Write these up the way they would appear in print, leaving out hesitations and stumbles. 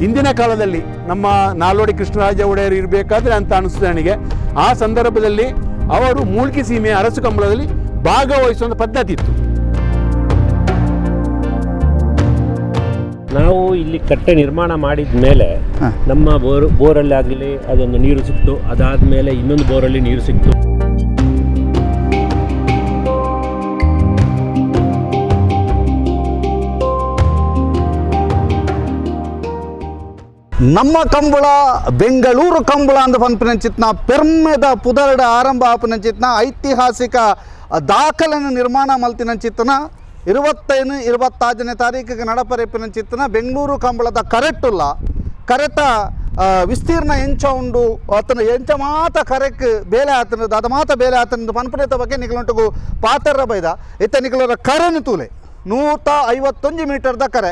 ಹಿಂದಿನ ಕಾಲದಲ್ಲಿ ನಮ್ಮ ನಾಲ್ವಡಿ ಕೃಷ್ಣರಾಜ ಒಡೆಯರು ಇರಬೇಕಾದ್ರೆ ಅಂತ ಅನಿಸ್ತದೆ ನನಗೆ. ಆ ಸಂದರ್ಭದಲ್ಲಿ ಅವರು ಮೂಳ್ಕಿ ಸೀಮೆಯ ಅರಸು ಕಂಬಳದಲ್ಲಿ ಭಾಗವಹಿಸುವಂಥ ಪದ್ಧತಿ ಇತ್ತು. ನಾವು ಇಲ್ಲಿ ಕಟ್ಟೆ ನಿರ್ಮಾಣ ಮಾಡಿದ ಮೇಲೆ ನಮ್ಮ ಬೋರಲ್ಲಿ ಆಗಲಿ ಅದೊಂದು ನೀರು ಸಿಕ್ತು, ಅದಾದಮೇಲೆ ಇನ್ನೊಂದು ಬೋರಲ್ಲಿ ನೀರು ಸಿಕ್ತು. ನಮ್ಮ ಕಂಬಳ ಬೆಂಗಳೂರು ಕಂಬಳ ಅಂದ ಪನ್ಪಿನಂಚಿತ್ನ ಪೆರ್ಮೆದ ಪುದರ್ಡ ಆರಂಭ ಆಪನಂಚಿತ್ನ ಐತಿಹಾಸಿಕ ದಾಖಲೆಯನ್ನು ನಿರ್ಮಾಣ ಮಲ್ತಿನಂಚಿತ್ನ 25-26ನೇ ತಾರೀಕಿಗೆ ನಡಪರೆಪಿನಂಚಿತ್ನ ಬೆಂಗಳೂರು ಕಂಬಳದ ಕರೆಟ್ಟುಲ್ಲ ಕರೆಟ ವಿಸ್ತೀರ್ಣ ಎಂಚ ಉಂಡು ಅತನ ಎಂಚ ಮಾತ ಕರೆಕ್ ಬೇಲೆ ಆತನದು ಅದು ಮಾತ ಬೇಲೆ ಆತನದು ಪನ್ಪುನೇತ ಬಗ್ಗೆ ನಿಗಳೊಂಟು ಪಾತ್ರ ಬೈದ ಇತ್ತ ನಿಗಳರ ಕರೆನು ತೂಲೆ 151 ಮೀಟರ್ದ ಕರೆ,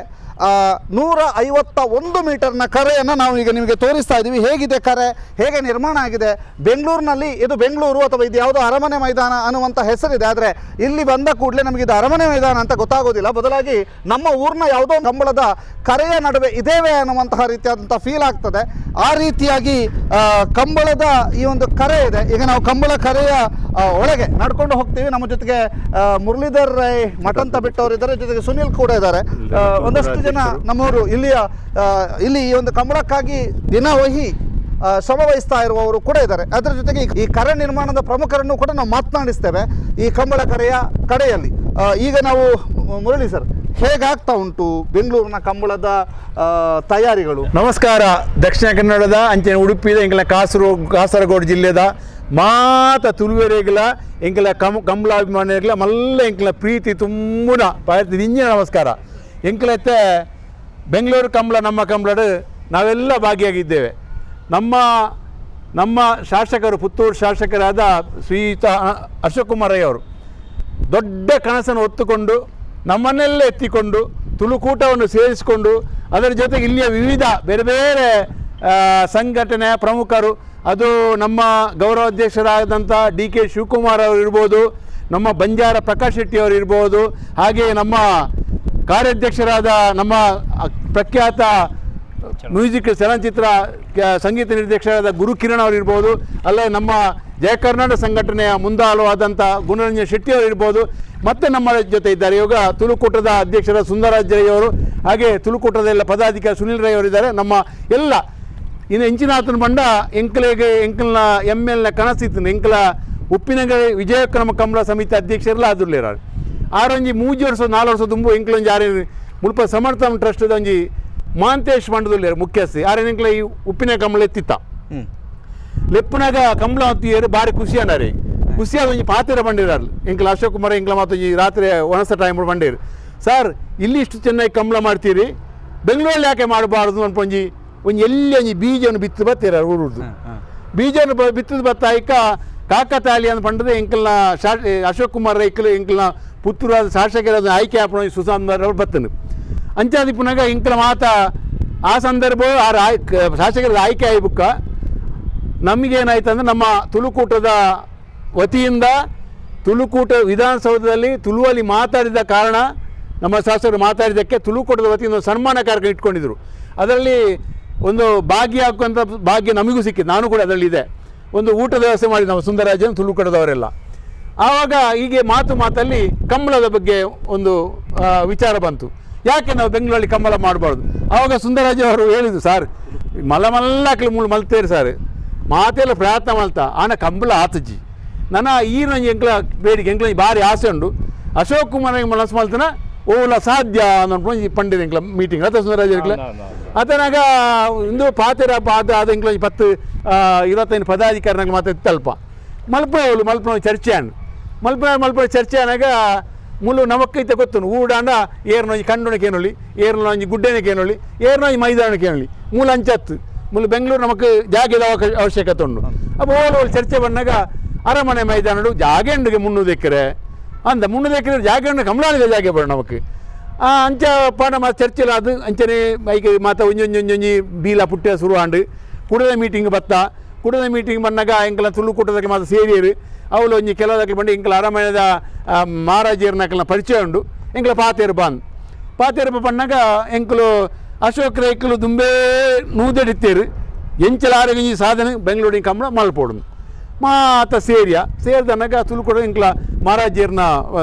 151 ಮೀಟರ್ನ ಕರೆಯನ್ನು ನಾವು ಈಗ ನಿಮಗೆ ತೋರಿಸ್ತಾ ಇದ್ದೀವಿ. ಹೇಗಿದೆ ಕರೆ, ಹೇಗೆ ನಿರ್ಮಾಣ ಆಗಿದೆ. ಬೆಂಗಳೂರಿನಲ್ಲಿ ಇದು ಬೆಂಗಳೂರು ಅಥವಾ ಇದು ಯಾವುದೋ ಅರಮನೆ ಮೈದಾನ ಅನ್ನುವಂಥ ಹೆಸರಿದೆ, ಆದರೆ ಇಲ್ಲಿ ಬಂದ ಕೂಡಲೇ ನಮಗೆ ಇದು ಅರಮನೆ ಮೈದಾನ ಅಂತ ಗೊತ್ತಾಗೋದಿಲ್ಲ. ಬದಲಾಗಿ ನಮ್ಮ ಊರಿನ ಯಾವುದೋ ಕಂಬಳದ ಕರೆಯ ನಡುವೆ ಇದೇವೆ ಅನ್ನುವಂತಹ ರೀತಿಯಾದಂಥ ಫೀಲ್ ಆಗ್ತದೆ. ಆ ರೀತಿಯಾಗಿ ಕಂಬಳದ ಈ ಒಂದು ಕರೆ ಇದೆ. ಈಗ ನಾವು ಕಂಬಳ ಕರೆಯ ಒಳಗೆ ನಡ್ಕೊಂಡು ಹೋಗ್ತೀವಿ. ನಮ್ಮ ಜೊತೆಗೆ ಮುರಳೀಧರ್ ರೈ ಮಠಂತ ಬಿಟ್ಟವರು ಇದ್ದಾರೆ, ಜೊತೆಗೆ ಸುನಿಲ್ ಕೂಡ ಇದ್ದಾರೆ. ಒಂದಷ್ಟು ಜನ ನಮ್ಮವರು ಇಲ್ಲಿ ಈ ಒಂದು ಕಂಬಳಕ್ಕಾಗಿ ದಿನವಹಿ ಶ್ರಮ ವಹಿಸ್ತಾ ಇರುವವರು ಕೂಡ ಇದ್ದಾರೆ. ಅದರ ಜೊತೆಗೆ ಈ ಕರೆ ನಿರ್ಮಾಣದ ಪ್ರಮುಖರನ್ನು ಕೂಡ ನಾವು ಮಾತನಾಡಿಸ್ತೇವೆ ಈ ಕಂಬಳ ಕರೆಯ ಕಡೆಯಲ್ಲಿ. ಈಗ ನಾವು ಮುರಳಿ ಸರ್, ಹೇಗಾಗ್ತಾ ಉಂಟು ಬೆಂಗಳೂರಿನ ಕಂಬಳದ ತಯಾರಿಗಳು? ನಮಸ್ಕಾರ. ದಕ್ಷಿಣ ಕನ್ನಡದ ಅಂಚೆ ಉಡುಪಿದ ಎಂಕಲ ಕಾಸರಗೋಡು ಜಿಲ್ಲೆದ ಮಾತ ತುಳುವೆರೆಗಳ ಎಂಕಲ ಕಂಬಳಾಭಿಮಾನಿಗಳ ಮಲ್ಲ ಎಂಕಲ ಪ್ರೀತಿ ತುಂಬುನ ಇಂಜಿನ ನಮಸ್ಕಾರ. ಎಂಕಲತ್ತೆ ಬೆಂಗಳೂರು ಕಂಬಳ ನಮ್ಮ ಕಂಬಳದ ನಾವೆಲ್ಲ ಭಾಗಿಯಾಗಿದ್ದೇವೆ. ನಮ್ಮ ಶಾಸಕರು, ಪುತ್ತೂರು ಶಾಸಕರಾದ ಶ್ರೀಯುತ ಅಶೋಕ್ ಕುಮಾರ್ ರೈ ಅವರು ದೊಡ್ಡ ಕನಸನ್ನು ಹೊತ್ತುಕೊಂಡು ನಮ್ಮನ್ನೆಲ್ಲ ಎತ್ತಿಕೊಂಡು ತುಳುಕೂಟವನ್ನು ಸೇರಿಸಿಕೊಂಡು ಅದರ ಜೊತೆಗೆ ಇಲ್ಲಿಯ ವಿವಿಧ ಬೇರೆ ಬೇರೆ ಸಂಘಟನೆಯ ಪ್ರಮುಖರು, ಅದು ನಮ್ಮ ಗೌರವಾಧ್ಯಕ್ಷರಾದಂಥ DK ಶಿವಕುಮಾರ್ ಅವರು ಇರ್ಬೋದು, ನಮ್ಮ ಬಂಜಾರ ಪ್ರಕಾಶ್ ಶೆಟ್ಟಿ ಅವರು ಇರ್ಬೋದು, ಹಾಗೆ ನಮ್ಮ ಕಾರ್ಯಾಧ್ಯಕ್ಷರಾದ ನಮ್ಮ ಪ್ರಖ್ಯಾತ ಮ್ಯೂಸಿಕ್ ಚಲನಚಿತ್ರ ಸಂಗೀತ ನಿರ್ದೇಶಕರಾದ ಗುರು ಕಿರಣ್ ಅವರು ಇರ್ಬೋದು, ಅಲ್ಲೇ ನಮ್ಮ ಜಯ ಕರ್ನಾಟಕ ಸಂಘಟನೆಯ ಮುಂದಾಳುವಾದಂಥ ಗುಣರಂಜನ್ ಶೆಟ್ಟಿ ಅವರು ಇರ್ಬೋದು, ಮತ್ತು ನಮ್ಮ ಜೊತೆ ಇದ್ದಾರೆ ಇವಾಗ ತುಳುಕೂಟದ ಅಧ್ಯಕ್ಷರ ಸುಂದರರಾಜ್ ರೈ ಅವರು, ಹಾಗೆ ತುಳುಕೂಟದ ಎಲ್ಲ ಪದಾಧಿಕಾರಿ ಸುನಿಲ್ ರೈ ಅವರಿದ್ದಾರೆ. ನಮ್ಮ ಎಲ್ಲ ಇನ್ನು ಎಂಚಿನಾಥನ ಬಂಡ ಎಂಕಲ್ನ MLನ ಕನಸಿತ್ತು ಎಂಕಲ ಉಪ್ಪಿನಗರಿ ವಿಜಯಕ್ರಮ ಕಂಬಳ ಸಮಿತಿ ಅಧ್ಯಕ್ಷರೆಲ್ಲ ಅದ್ರಲ್ಲಿರಾರು. ಆರೊಂಜಿ 3 ವರ್ಷ 4 ವರ್ಷ ತುಂಬು ಎಂಕಲೊಂಜಿ ಆರೆ ಮುಲ್ಪ ಸಮರ್ಥನ ಟ್ರಸ್ಟ್ದ ಒಂಜಿ ಮಾಂತೇಶ್ ಮಂಡದಲ್ಲಿ ಮುಖ್ಯಸ್ಥೆ ಆರೇನು ಎಂಕಲ ಈ ಉಪ್ಪಿನ ಕಂಬಳ ಎತ್ತಿತ್ತ ಲೆಪ್ಪನಾಗ ಕಂಬಳ ಹೊತ್ತಿಯರು ಭಾರಿ ಖುಷಿ ಅನ್ನಾರಿ. ಖುಷಿಯಾದ ಒಂಜಿ ಪಾತ್ರ ಬಂದಿರಾರು ಎಂಕಲ ಅಶೋಕ್ ಕುಮಾರ್ ಎಂಕಲ ಮತ್ತೊಂಜಿ ರಾತ್ರಿ ಒಣಸ ಟೈಮ್ ಬಂದಿರು. ಸರ್, ಇಲ್ಲಿ ಇಷ್ಟು ಚೆನ್ನಾಗಿ ಕಂಬಳ ಮಾಡ್ತೀರಿ, ಬೆಂಗಳೂರಲ್ಲಿ ಯಾಕೆ ಮಾಡಬಾರ್ದು ಅನ್ಕೊಂಜಿ ಎಲ್ಲಿ ಒಂಜಿ ಬೀಜವನ್ನು ಬಿತ್ತು ಬತ್ತೀರ ಊರುದು ಬೀಜವನ್ನು ಬಿತ್ತದ ಬತ್ತಾಯಿಕ ಕಾಕತಾಳಿ ಅಂತ ಪಂಡದ ಎಂಕಲ್ನ ಅಶೋಕ್ ಕುಮಾರ್ ರೈಕಲ್ ಎಂಕಲ್ನ ಪುತ್ತೂರಾದ ಶಾಸಕರಾದ ಆಯ್ಕೆ ಆಪಣ ಸುಶಾಂತ್ ಅವರು ಬತ್ತನು ಅಂಚಾದಿ ಪುನಗ ಎಂಕಲ ಮಾತ ಆ ಸಂದರ್ಭ ಶಾಸಕರದ ಆಯ್ಕೆ ಆಯ್ಬುಕ್ಕ ನಮಗೇನಾಯ್ತು ಅಂದರೆ ನಮ್ಮ ತುಳುಕೂಟದ ವತಿಯಿಂದ ತುಳುಕೂಟ ವಿಧಾನಸೌಧದಲ್ಲಿ ತುಳುವಲ್ಲಿ ಮಾತಾಡಿದ ಕಾರಣ ನಮ್ಮ ಶಾಸಕರು ಮಾತಾಡಿದ್ದಕ್ಕೆ ತುಳುಕೂಟದ ವತಿಯಿಂದ ಸನ್ಮಾನ ಕಾರ್ಯಕ್ರಮ ಇಟ್ಕೊಂಡಿದ್ರು. ಅದರಲ್ಲಿ ಒಂದು ಭಾಗಿಯಾಗುವಂಥ ಭಾಗ್ಯ ನಮಗೂ ಸಿಕ್ಕಿದ್ದು, ನಾನು ಕೂಡ ಅದರಲ್ಲಿದೆ. ಒಂದು ಊಟದ ವ್ಯವಸ್ಥೆ ಮಾಡಿ ನಾವು ಸುಂದರರಾಜನ್ ತುಳುಕೂಟದವರೆಲ್ಲ. ಆವಾಗ ಹೀಗೆ ಮಾತಲ್ಲಿ ಕಂಬಳದ ಬಗ್ಗೆ ಒಂದು ವಿಚಾರ ಬಂತು, ಯಾಕೆ ನಾವು ಬೆಂಗಳೂರಲ್ಲಿ ಕಂಬಳ ಮಾಡಬಾರ್ದು. ಆವಾಗ ಸುಂದರರಾಜ ಅವರು ಹೇಳಿದ್ರು, ಸರ್ ಮಲ್ಲಕ್ಲಿ ಮಲ್ತೇರಿ ಸರ್ ಮಾತೆಲ್ಲ ಪ್ರಯತ್ನ ಮಲ್ತಾ ಆನ ಕಂಬಳ ಆತಜ್ಜಿ ನನ್ನ ಈರಂಜಿ ಎಂಕ್ಲ ಬೇಡಿಕೆ ಎಂಕ್ಲ ಭಾರಿ ಆಸೆ ಉಂಡು ಅಶೋಕ್ ಕುಮಾರ್ ಮನಸ್ಸು ಮಲ್ತನ ಓಲ ಸಾಧ್ಯ ಅನ್ನೋ ಪಂಡಿತ ಎಂಕ್ಲ ಮೀಟಿಂಗ್ ಅತ ಸುಂದರರಾಜ ಅತನಾಗ ಇಂದು ಪಾತೆರ ಅದು ಎಂಕ್ಲ 10-25 ಪದಾಧಿಕಾರಿನಾಗ ಮಾತ್ರ ತಲ್ಪ ಮಲ್ಪನ ಚರ್ಚೆ ಅನ್ನು ಮಲ್ಪನ ಚರ್ಚೆ ಅನ್ನಾಗ ಮುಳ್ಳು ನಮಕ್ಕೈತೆ ಗೊತ್ತು ಊಡಾಂಡ ಏರ್ನೊಂಜಿ ಕಂಡೊಣಕ್ಕೆ ಏನೊಳ್ಳಿ ಏರ್ನೊಂಜಿ ಗುಡ್ಡೆನಕ್ಕೆ ಏನೊಳ್ಳಿ ಏರ್ನೊಂಜಿ ಮೈದಾನಕ್ಕೆ ಏನೊಳ್ಳಿ ಮೂಲ ಅಂಚತ್ತು ಮುಳ್ಳು ಬೆಂಗಳೂರು ನಮಗೆ ಜಾಗದ ಅವಶ್ಯಕತೆ ಉಂಡು. ಅಪ್ಪ ಓಲ್ ಚರ್ಚೆ ಬಂದಾಗ ಅರಮನೆ ಮೈದಾನ ಜಾಗೆ ಉಂಡಿಗೆ 300 ಎಕರೆ ಅಂದ 300 ಎಕರೆ ಜಾಗೆ ಕಮಲಾಳಿದ ಜಾಗೆ ಬರೋಣ ನಮಗೆ ಅಂಚ ಪಾಠ ಚರ್ಚೆಲ್ಲ ಅದು ಅಂಚನೆ ಐಕೆ ಮಾತ ಒಂಜೊಂಜೊಂಜೊಂಜಿ ಬೀಲ ಪುಟ್ಟ ಶುರು ಆಂಡು ಕುಡದ ಮೀಟಿಂಗ್ ಕುಡದ ಮೀಟಿಂಗ್ ಬಂದಾಗ ಎಂಕಲ ತುಳುಕೂಟದಕ್ಕೆ ಮಾತ್ರ ಸೇರಿಯರು ಅವಳು ಒಂಜಿ ಕೆಲವದಕ್ಕೆ ಬಂದು ಎಂಕಲ ಅರಮನೆದ ಮಹಾರಾಜರನ್ನ ಪರಿಚಯ ಉಂಡು ಎಂಕಲ ಪಾತೇರು ಬಂದು ಪಾತೇರು ಬಂದಾಗ ಎಂಕಲು ಅಶೋಕ್ ರೈಕಲು ದುಂಬೇ ನೂದೆಡಿತ್ತೇರು ಎಂಚಲ ಆರೋಗ್ಯ ಸಾಧನೆ ಬೆಂಗಳೂರಿನ ಕಂಬಳ ಮಲ್ಪೋಡು ಮಾತ ಸೇರಿದನಾಗ ತುಳುಕೊಡು ಇಂಕ್ಲ ಮಹಾರಾಜರ್ನ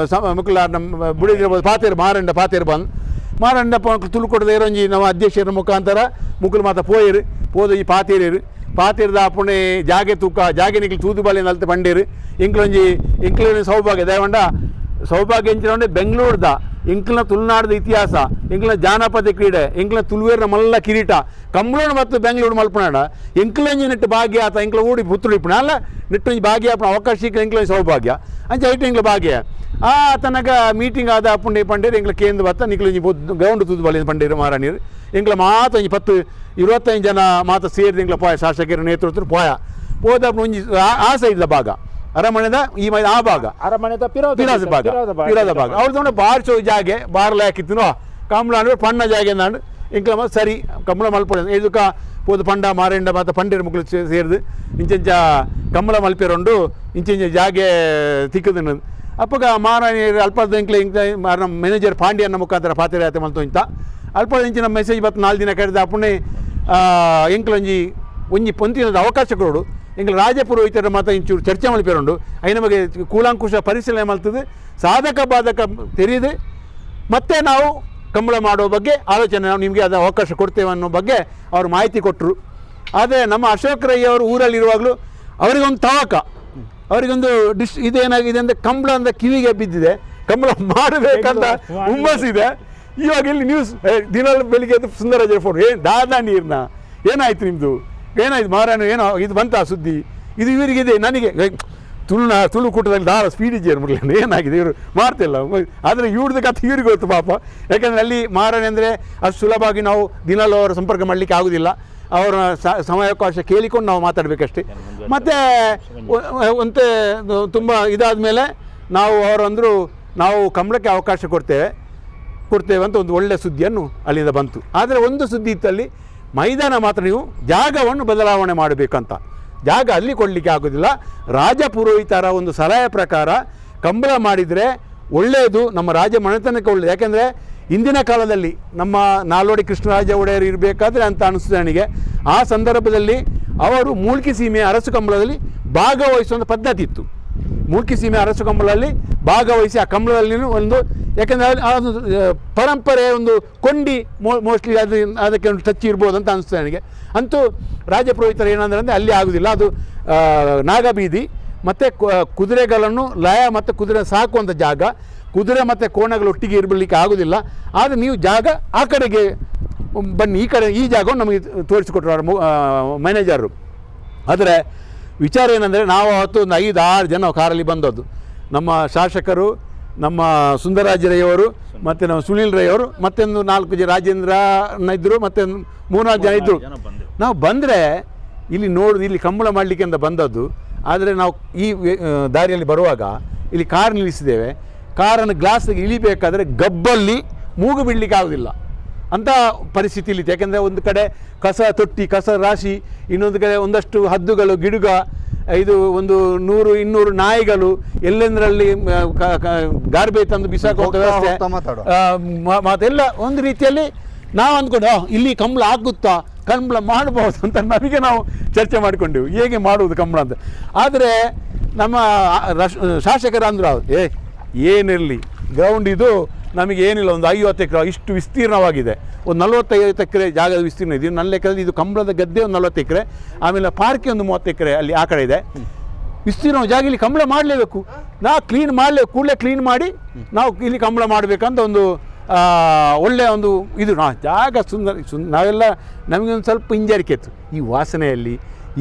ಮಕ್ಕಳ ನಮ್ಮ ಬುಡಿದಿರ್ಬೋದು ಪಾತೇರು ಪಾತೇರು ಬಂದು ಮಾರಂಡ ತುಳುಕೊಡದ ಇರೋಂಜಿ ನಾವು ಅಧ್ಯಕ್ಷರ ಮುಖಾಂತರ ಮುಕ್ಕಲು ಮಾತ ಪೋದು ಈ ಪಾತೇರಿದ ಅಪ್ಪಣೆ ಜಾಗೆ ನಿಕ್ಲು ತೂದು ಬಾಲಿ ನಲ್ತು ಬಂಡೇರು ಇಂಕ್ಲೊಂಜಿ ಸೌಭಾಗ್ಯ ದಯವಂಡ ಸೌಭಾಗ್ಯ ಎಂಚಿನ ಬೆಂಗಳೂರದ ಇಂಕ್ಲನ ತುಳುನಾಡದ ಇತಿಹಾಸ ಇಂಕ್ಲನ ಜಾನಪದ ಕ್ರೀಡೆ ಇಂಕ್ಲನ ತುಳುವೇರಿನ ಮಲ್ಲ ಕಿರೀಟ ಕಂಬಳೂರು ಮತ್ತು ಬೆಂಗಳೂರು ಮಲ್ಪನಾಡ ಇಂಕ್ಲಂಜಿ ನೆಟ್ಟು ಭಾಗ್ಯ ಆತ ಇಂಕ್ಲ ಊಡಿ ಪುತ್ತುಳಿಪಣ ಅಲ್ಲ ನಿಟ್ಟೊಂಜಿ ಭಾಗ್ಯ ಆಪಣ ಅವಕಾಶ ಇಂಕ್ಲಂಜಿ ಸೌಭಾಗ್ಯ ಅಂಚ ಐಟು ಇಂಕ್ಲ ಭಾಗ್ಯ ಆ ತನಕ ಮೀಟಿಂಗ್ ಆದ ಅಪ್ಪುಂಡೆ ಪಂಡೇರು ಇಂಕ್ಲ ಕೇಂದ್ರ ಬತ್ತ ನಿಕ್ಲಂಜಿ ಗ್ರೌಂಡ್ ತೂದು ಬಾಲಿ ಪಂಡೇರು ಮಾರಾಣಿರು ಇಂಕ್ಲ ಮಾತ ಒಂಜಿ 10-25 ಜನ ಮಾತ ಸೇರಿದ ಇಂಕ್ಲ ಪೋಯ ಶಾಸಕರ ನೇತೃತ್ವ ಪೋದ ಒಂಜಿ ಆ ಸೈಡ್ದ ಭಾಗ ಅರಮನೆದ ಆ ಭಾಗ ಅರಮನೆದ ಪಿರಾದ ಭಾಗ ಅವ್ರದ್ದು ಬಾರಿಸೋ ಜಾಗೆ ಬಾರ್ಲ ಹಾಕಿತ್ತು ಕಂಬಳ ಅಂದ್ರೆ ಪಣ್ಣ ಜಾಗೆ ಅಂದಾಂಡು ಇಂಕ್ಲ ಸರಿ ಕಂಬಳ ಮಲ್ಪಡ ಇದಕ್ಕೆ ಪೋದು ಪಂಡ ಮಾರೆಂಡ ಮತ್ತು ಪಂಡೇರು ಮಕ್ಕಳು ಸೇರಿದು ಇಂಚಂಚ ಕಂಬಳ ಮಲ್ಪೇರುಂಡು ಇಂಚಿಂಚ ಜಾಗೆ ತಿಕ್ಕದು ಅಪ್ಪಗ ಮಾರಾಣಿ ಅಲ್ಪದ ಇಂಕ್ಲ ನಮ್ಮ ಮ್ಯಾನೇಜರ್ ಪಾಂಡ್ಯನ ಮುಖಾಂತರ ಪಾತಿರಾಯತೆ ಮಲ್ತು ಇಂತ ಅಲ್ಪದ ಇಂಚಿನ ಮೆಸೇಜ್ ಬತ್ತು 4 ದಿನ ಕರೆದ ಅಪ್ಪಣೆ ಇಂಕ್ಲೊಂಜಿ ಒಂಜಿ ಪಂತಿನದ ಅವಕಾಶ ಕೊಡು ಇಂಗ್ಲ ರಾಜಪುರೋಹಿತರ ಮಾತ ಇಂಚೂರು ಚರ್ಚೆ ಮಲ್ಪೇರುಂಡು ಐನ ಬಗ್ಗೆ ಕೂಲಾಂಕುಶ ಪರಿಶೀಲನೆ ಮಲ್ತದೆ ಸಾಧಕ ಬಾಧಕ ತೆರೆದು ಮತ್ತೆ ನಾವು ಕಂಬಳ ಮಾಡೋ ಬಗ್ಗೆ ಆಲೋಚನೆ ನಾವು ನಿಮಗೆ ಅದು ಅವಕಾಶ ಕೊಡ್ತೇವೆ ಅನ್ನೋ ಬಗ್ಗೆ ಅವರು ಮಾಹಿತಿ ಕೊಟ್ಟರು. ಆದರೆ ನಮ್ಮ ಅಶೋಕ್ ರೈ ಅವರು ಊರಲ್ಲಿರುವಾಗಲೂ ಅವರಿಗೊಂದು ತವಕ ಅವರಿಗೊಂದು ಇದೇನಾಗಿದೆ ಅಂದರೆ ಕಂಬಳ ಅಂತ ಕಿವಿಗೆ ಬಿದ್ದಿದೆ, ಕಂಬಳ ಮಾಡಬೇಕಂತ ಹುಮ್ಮಸ್ಸಿದೆ. ಇವಾಗ ಇಲ್ಲಿ ನ್ಯೂಸ್ ದಿನ ಬೆಳಿಗ್ಗೆ ಸುಂದರರಾಜರ ಫೋನ್ ದಾದಾ ನೀರ್ನ ಏನಾಯ್ತು ನಿಮ್ಮದು ಏನಾಯ್ತು ಮಾರಾಯಣ ಏನೋ ಇದು ಬಂತ ಸುದ್ದಿ ಇದು ಇವರಿಗಿದೆ ನನಗೆ ತುಳು ಕೂಟದಲ್ಲಿ ದಾರ ಸ್ಪೀಡ್ ಇದೆಯರು ಮರಲಿಲ್ಲ ಏನಾಗಿದೆ ಇವರು ಮಾಡ್ತಿಲ್ಲ. ಆದರೆ ಇವ್ರದ್ದು ಕಥೆ ಇವ್ರಿಗೆ ಗೊತ್ತು ಪಾಪ, ಯಾಕಂದರೆ ಅಲ್ಲಿ ಮಾರಾಯಣ ಅಂದರೆ ಅಷ್ಟು ಸುಲಭವಾಗಿ ನಾವು ದಿನಲ್ಲೂ ಅವರ ಸಂಪರ್ಕ ಮಾಡಲಿಕ್ಕೆ ಆಗೋದಿಲ್ಲ. ಅವರ ಸಮಯಾವಕಾಶ ಕೇಳಿಕೊಂಡು ನಾವು ಮಾತಾಡಬೇಕಷ್ಟೇ. ಮತ್ತು ಒಂತೆ ತುಂಬ ಇದಾದ ಮೇಲೆ ನಾವು ಅವರಂದರು ನಾವು ಕಂಬಳಕ್ಕೆ ಅವಕಾಶ ಕೊಡ್ತೇವೆ ಅಂತ ಒಂದು ಒಳ್ಳೆಯ ಸುದ್ದಿಯನ್ನು ಅಲ್ಲಿಂದ ಬಂತು. ಆದರೆ ಒಂದು ಸುದ್ದಿ ಇತ್ತಲ್ಲಿ, ಮೈದಾನ ಮಾತ್ರ ನೀವು ಜಾಗವನ್ನು ಬದಲಾವಣೆ ಮಾಡಬೇಕಂತ. ಜಾಗ ಅಲ್ಲಿ ಕೊಡಲಿಕ್ಕೆ ಆಗೋದಿಲ್ಲ. ರಾಜ ಪುರೋಹಿತರ ಒಂದು ಸಲಹೆ ಪ್ರಕಾರ ಕಂಬಳ ಮಾಡಿದರೆ ಒಳ್ಳೆಯದು, ನಮ್ಮ ರಾಜ ಮನೆತನಕ್ಕೆ ಒಳ್ಳೆಯದು. ಯಾಕೆಂದರೆ ಇಂದಿನ ಕಾಲದಲ್ಲಿ ನಮ್ಮ ನಾಲ್ವಡಿ ಕೃಷ್ಣರಾಜ ಒಡೆಯರು ಇರಬೇಕಾದ್ರೆ ಅಂತ ಅನಿಸ್ತದೆ ನನಗೆ. ಆ ಸಂದರ್ಭದಲ್ಲಿ ಅವರು ಮೂಲ್ಕಿ ಸೀಮೆಯ ಅರಸು ಕಂಬಳದಲ್ಲಿ ಭಾಗವಹಿಸುವಂಥ ಪದ್ಧತಿ ಇತ್ತು. ಮೂಲ್ಕಿ ಸೀಮೆ ಅರಸು ಕಂಬಳದಲ್ಲಿ ಭಾಗವಹಿಸಿ ಆ ಕಂಬಳದಲ್ಲಿ ಒಂದು, ಯಾಕೆಂದರೆ ಅದು ಪರಂಪರೆ ಒಂದು ಕೊಂಡಿ ಮೋಸ್ಟ್ಲಿ ಅದಕ್ಕೆ ಒಂದು ಟಚ್ ಇರ್ಬೋದು ಅಂತ ಅನಿಸ್ತದೆ ನನಗೆ. ಅಂತೂ ರಾಜಪುರೋಹಿತರು ಏನಂದ್ರೆ ಅಲ್ಲಿ ಆಗೋದಿಲ್ಲ, ಅದು ನಾಗಬೀದಿ ಮತ್ತು ಕುದುರೆಗಳನ್ನು ಲಯ ಮತ್ತು ಕುದುರೆ ಸಾಕುವಂಥ ಜಾಗ, ಕುದುರೆ ಮತ್ತು ಕೋಣಗಳು ಒಟ್ಟಿಗೆ ಇರಲಿಕ್ಕೆ ಆಗೋದಿಲ್ಲ. ಆದರೆ ನೀವು ಜಾಗ ಆ ಕಡೆಗೆ ಬನ್ನಿ, ಈ ಕಡೆ ಈ ಜಾಗವನ್ನು ನಮಗೆ ತೋರಿಸಿಕೊಟ್ರು ಮ್ಯಾನೇಜರು. ಆದರೆ ವಿಚಾರ ಏನಂದರೆ, ನಾವು ಅವತ್ತು ಒಂದು 5-6 ಜನ ಕಾರಲ್ಲಿ ಬಂದದ್ದು. ನಮ್ಮ ಶಾಸಕರು, ನಮ್ಮ ಸುಂದರರಾಜರಯ್ಯವರು ಮತ್ತು ನಮ್ಮ ಸುನೀಲ್ ರೈಯವರು, ಮತ್ತೊಂದು 4 ಜನ ರಾಜೇಂದ್ರನ ಇದ್ದರು, ಮತ್ತು 3-4 ಜನ ಇದ್ದರು. ನಾವು ಬಂದರೆ ಇಲ್ಲಿ ಕಂಬಳ ಮಾಡಲಿಕ್ಕೆ ಅಂತ ಬಂದದ್ದು. ಆದರೆ ನಾವು ಈ ದಾರಿಯಲ್ಲಿ ಬರುವಾಗ ಇಲ್ಲಿ ಕಾರ್ ನಿಲ್ಲಿಸಿದ್ದೇವೆ. ಕಾರನ್ನು ಗ್ಲಾಸಿಗೆ ಇಳಿಬೇಕಾದ್ರೆ ಗಬ್ಬಲ್ಲಿ ಮೂಗು ಬಿಡಲಿಕ್ಕೆ ಆಗೋದಿಲ್ಲ ಅಂಥ ಪರಿಸ್ಥಿತಿ ಇಲ್ಲಿತ್ತು. ಯಾಕೆಂದರೆ ಒಂದು ಕಡೆ ಕಸ ತೊಟ್ಟಿ, ಕಸ ರಾಶಿ, ಇನ್ನೊಂದು ಕಡೆ ಒಂದಷ್ಟು ಹದ್ದುಗಳು, ಗಿಡುಗ, ಇದು ಒಂದು 100-200 ನಾಯಿಗಳು, ಎಲ್ಲೆಂದರಲ್ಲಿ ಗಾರ್ಬೇಜ್ ತಂದು ಬಿಸಾಕುವಂಥ ವ್ಯವಸ್ಥೆ ಮಾತೆಲ್ಲ ಒಂದು ರೀತಿಯಲ್ಲಿ ನಾವು ಅಂದ್ಕೊಂಡು ಇಲ್ಲಿ ಕಂಬಳ ಆಗುತ್ತಾ, ಕಂಬಳ ಮಾಡಬಹುದು ಅಂತ ನಮಗೆ ನಾವು ಚರ್ಚೆ ಮಾಡಿಕೊಂಡೆವು, ಹೇಗೆ ಮಾಡುವುದು ಕಂಬಳ ಅಂತ. ಆದರೆ ನಮ್ಮ ಶಾಸಕರು ಅಂದರು, ಏನಿರಲಿ ಗ್ರೌಂಡ್ ಇದು ನಮಗೆ ಏನಿಲ್ಲ, ಒಂದು 50 ಎಕರೆ ಇಷ್ಟು ವಿಸ್ತೀರ್ಣವಾಗಿದೆ, ಒಂದು 45 ಎಕರೆ ಜಾಗದ ವಿಸ್ತೀರ್ಣ ಇದೆ. ನನ್ನ ಲೆಕ್ಕದಲ್ಲಿ ಇದು ಕಂಬಳದ ಗದ್ದೆ ಒಂದು 40 ಎಕರೆ, ಆಮೇಲೆ ಪಾರ್ಕಿ ಒಂದು 30 ಎಕರೆ ಅಲ್ಲಿ ಆ ಕಡೆ ಇದೆ. ವಿಸ್ತೀರ್ಣ ಜಾಗ ಇಲ್ಲಿ ಕಂಬಳ ಮಾಡಲೇಬೇಕು, ನಾವು ಕೂಡಲೇ ಕ್ಲೀನ್ ಮಾಡಿ ನಾವು ಇಲ್ಲಿ ಕಂಬಳ ಮಾಡಬೇಕಂತ ಒಂದು ಒಳ್ಳೆಯ ಒಂದು ಇದು. ಜಾಗ ನಾವೆಲ್ಲ ನಮಗೊಂದು ಸ್ವಲ್ಪ ಹಿಂಜರಿಕೆ ಇತ್ತು ಈ ವಾಸನೆಯಲ್ಲಿ,